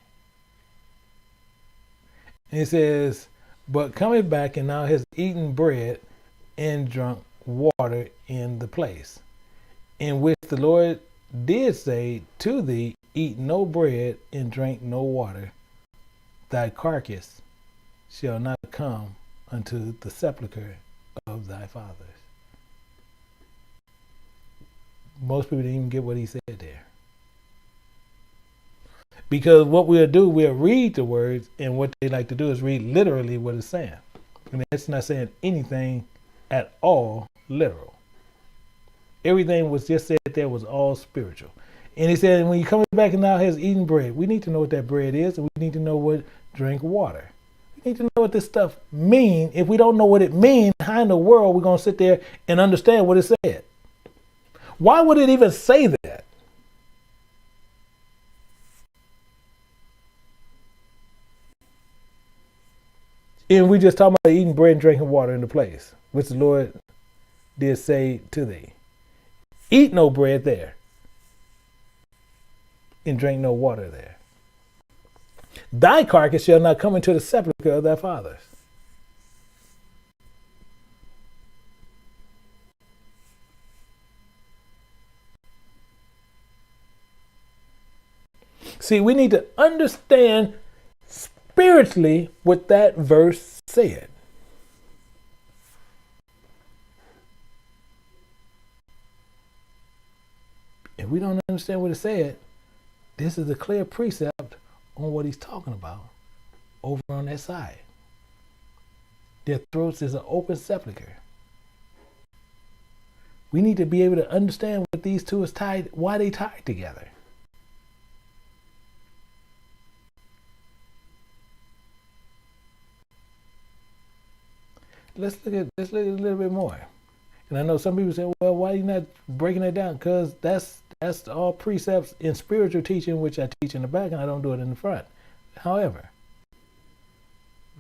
And it says, but coming back and now has eaten bread and drunk water in the place, in which the Lord did say to thee, eat no bread and drink no water, thy carcass shall not come unto the sepulchre of thy fathers. Most people didn't even get what he said there. Because what we'll do, we'll read the words, and what they like to do is read literally what it's saying. I mean, it's not saying anything at all literal. Everything was just said there was all spiritual. And he said, when you come back and now has eaten bread, we need to know what that bread is, and we need to know what drink water. We need to know what this stuff means. If we don't know what it means, how in the world are we going to sit there and understand what it said? Why would it even say that? And we just talking about eating bread and drinking water in the place, which the Lord did say to thee. Eat no bread there and drink no water there. Thy carcass shall not come into the sepulchre of thy fathers. See, we need to understand spiritually what that verse said. If we don't understand what it said, this is a clear precept on what he's talking about over on that side. Their throats is an open sepulcher. We need to be able to understand what these two is tied, why they tied together. Let's look at a little bit more. And I know some people say, well, why are you not breaking it down? Because that's all precepts in spiritual teaching, which I teach in the back, and I don't do it in the front. However,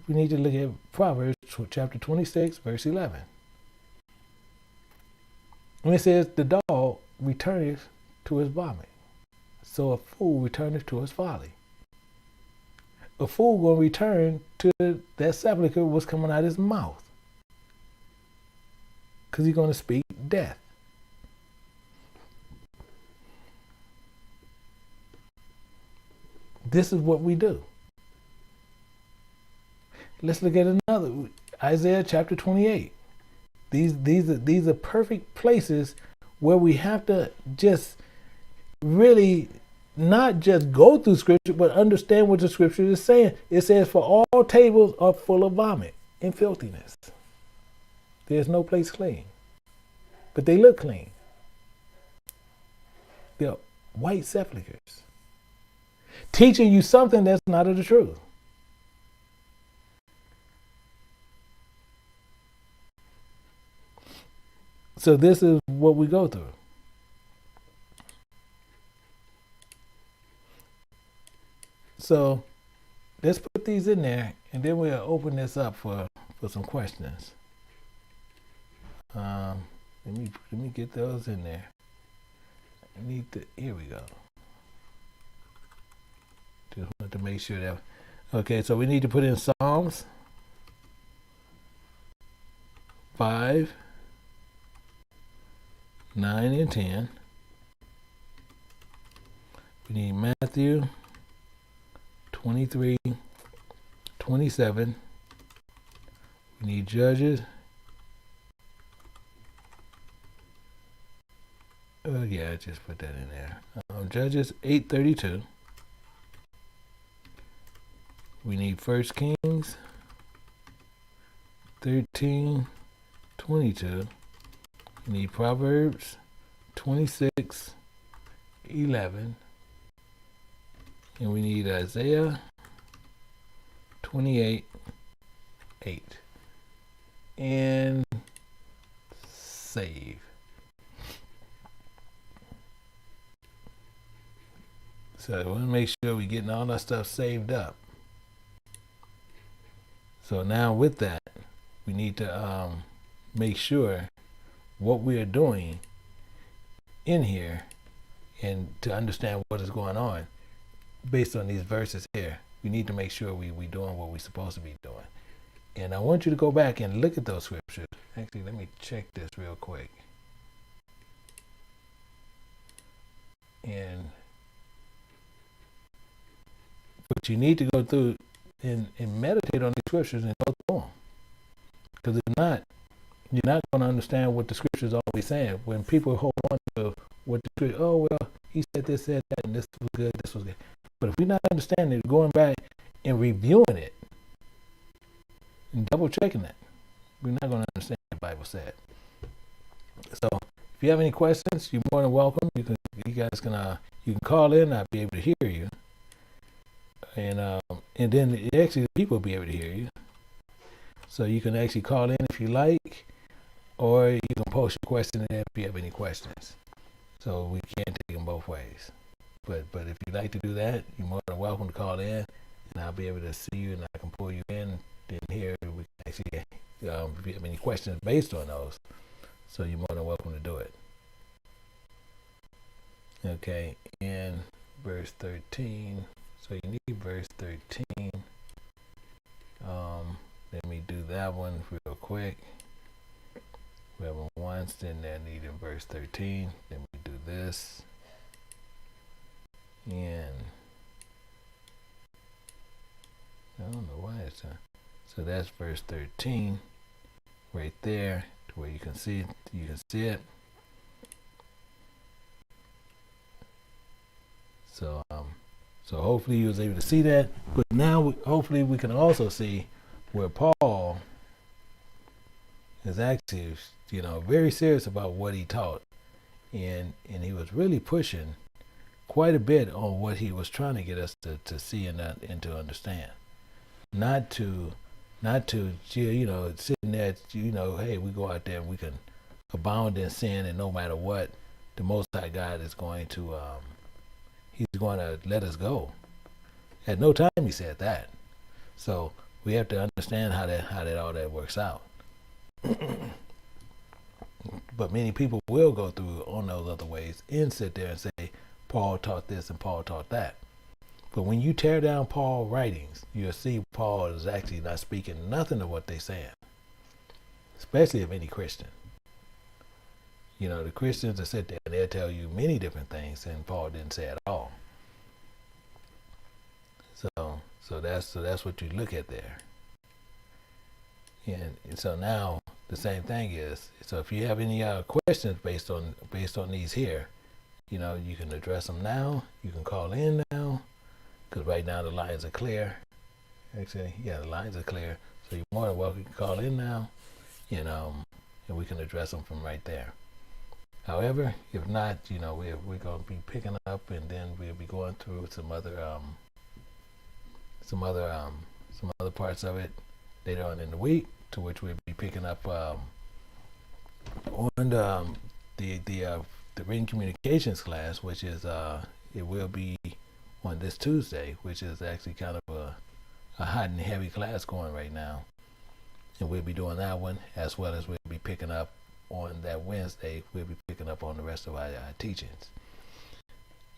we need to look at Proverbs chapter 26, verse 11. And it says, the dog returneth to his vomit, so a fool returneth to his folly. A fool will return to that sepulchre what's coming out of his mouth, because he's going to speak death. This is what we do. Let's look at another, Isaiah chapter 28. These are perfect places where we have to just really not just go through scripture, but understand what the scripture is saying. It says, for all tables are full of vomit and filthiness. There's no place clean, but they look clean. They're white sepulchres, teaching you something that's not of the truth. So this is what we go through. So let's put these in there, and then we'll open this up for some questions. Let me get those in there. Here we go. Just want to make sure that, okay, so we need to put in Psalms 5, 9, and 10. We need Matthew 23, 27. We need Judges. Yeah, I just put that in there. Judges 8:32. We need 1 Kings 13:22. We need Proverbs 26:11. And we need Isaiah 28:8. And save. So we want to make sure we're getting all that stuff saved up. So now with that, we need to make sure what we are doing in here, and to understand what is going on based on these verses here. We need to make sure we doing what we're supposed to be doing. And I want you to go back and look at those scriptures. Actually, let me check this real quick. But you need to go through and meditate on these scriptures and go through them. Because if not, you're not going to understand what the scripture is always saying. When people hold on to what the scripture, oh, well, he said this, said that, and this was good, this was good. But if we're not understanding it, going back and reviewing it, and double checking it, we're not going to understand what the Bible said. So if you have any questions, you're more than welcome. You can call in. I'll be able to hear you. And and then actually the people will be able to hear you. So you can actually call in if you like, or you can post your question in if you have any questions. So we can take them both ways. But if you'd like to do that, you're more than welcome to call in, and I'll be able to see you, and I can pull you in. Then here we can actually, if you have any questions based on those, so you're more than welcome to do it. Okay, in verse 13. So you need verse 13. Let me do that one real quick. We have a once, then that need in verse 13. Then we do this. And I don't know why it's so that's verse 13 right there to where you can see it. You can see it. So so hopefully you was able to see that. But now hopefully we can also see where Paul is actually, very serious about what he taught, and he was really pushing quite a bit on what he was trying to get us to see and to understand. Not to sitting there, hey, we go out there and we can abound in sin, and no matter what, the Most High God is going to he's going to let us go. At no time he said that. So we have to understand how all that works out. But many people will go through on those other ways and sit there and say, Paul taught this and Paul taught that. But when you tear down Paul's writings, you'll see Paul is actually not speaking nothing of what they're saying, especially of any Christian. The Christians will sit there and they'll tell you many different things, and Paul didn't say at all. So that's what you look at there. And so now the same thing is, so if you have any questions based on these here, you can address them now. You can call in now, because right now the lines are clear. Actually, yeah, the lines are clear. So you're more than welcome to call in now, and we can address them from right there. However, if not, we're going to be picking up, and then we'll be going through some other parts of it later on in the week, to which we'll be picking up on the written communications class, which is it will be on this Tuesday, which is actually kind of a hot and heavy class going right now, and we'll be doing that one, as well as we'll be picking up on that Wednesday. We'll be picking up on the rest of our teachings.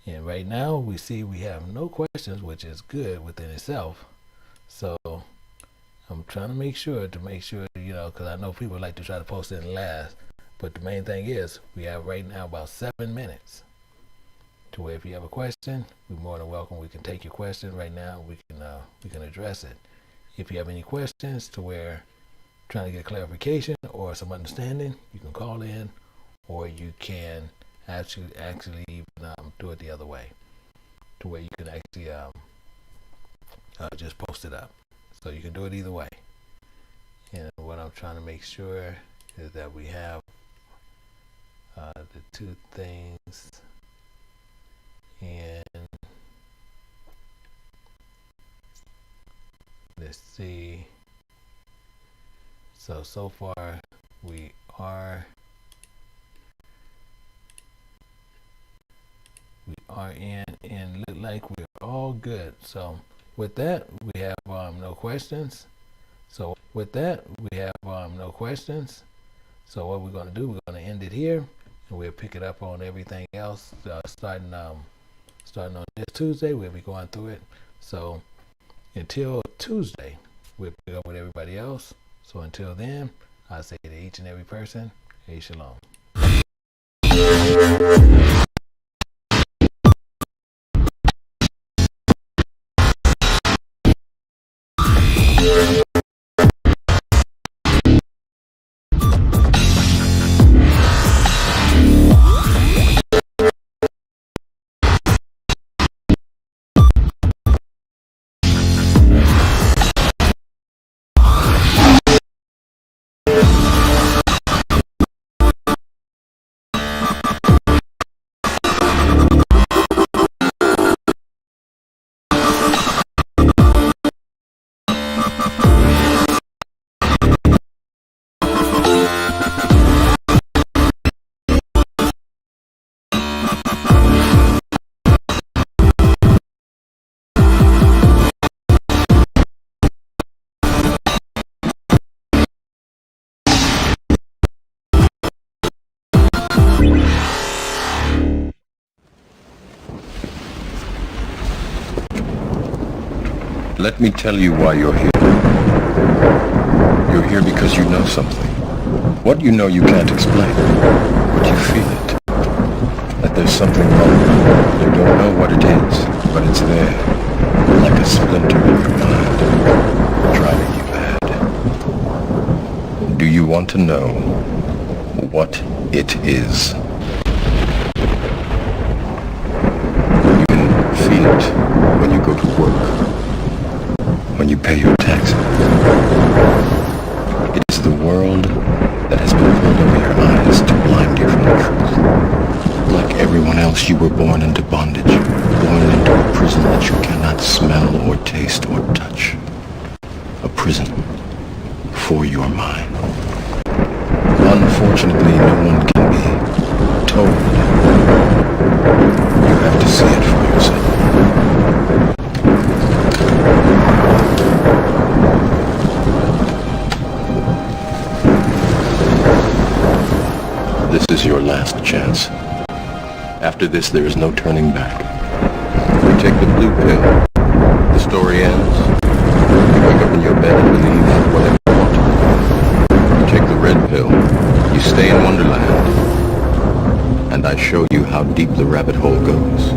And right now we see we have no questions, which is good within itself. So I'm trying to make sure, because I know people like to try to post it in last, but the main thing is we have right now about 7 minutes to where if you have a question, we're more than welcome. We can take your question right now. We can address it. If you have any questions to where trying to get clarification or some understanding, you can call in, or you can actually even do it the other way, to where you can actually just post it up. So you can do it either way. And what I'm trying to make sure is that we have the two things, and let's see. So far we are in, and look like we're all good. So with that, we have no questions. So with that, we have no questions. So what we're going to do, we're going to end it here, and we'll pick it up on everything else starting on this Tuesday. We'll be going through it. So until Tuesday, we'll pick up with everybody else. So until then, I say to each and every person, hey, shalom. Let me tell you why you're here. You're here because you know something. What you know you can't explain, but you feel it. That there's something wrong. You don't know what it is, but it's there, like a splinter in your mind, driving you mad. Do you want to know what it is? You can feel it when you go to work, when you pay your taxes. It is the world that has been pulled over your eyes to blind you from the truth. Like everyone else, you were born into bondage, born into a prison that you cannot smell or taste or touch. A prison for your mind. Unfortunately, no one can be told. You have to see it for yourself. This is your last chance. After this, there is no turning back. You take the blue pill. The story ends. You wake up in your bed and believe whatever you want to believe. You take the red pill. You stay in Wonderland. And I show you how deep the rabbit hole goes.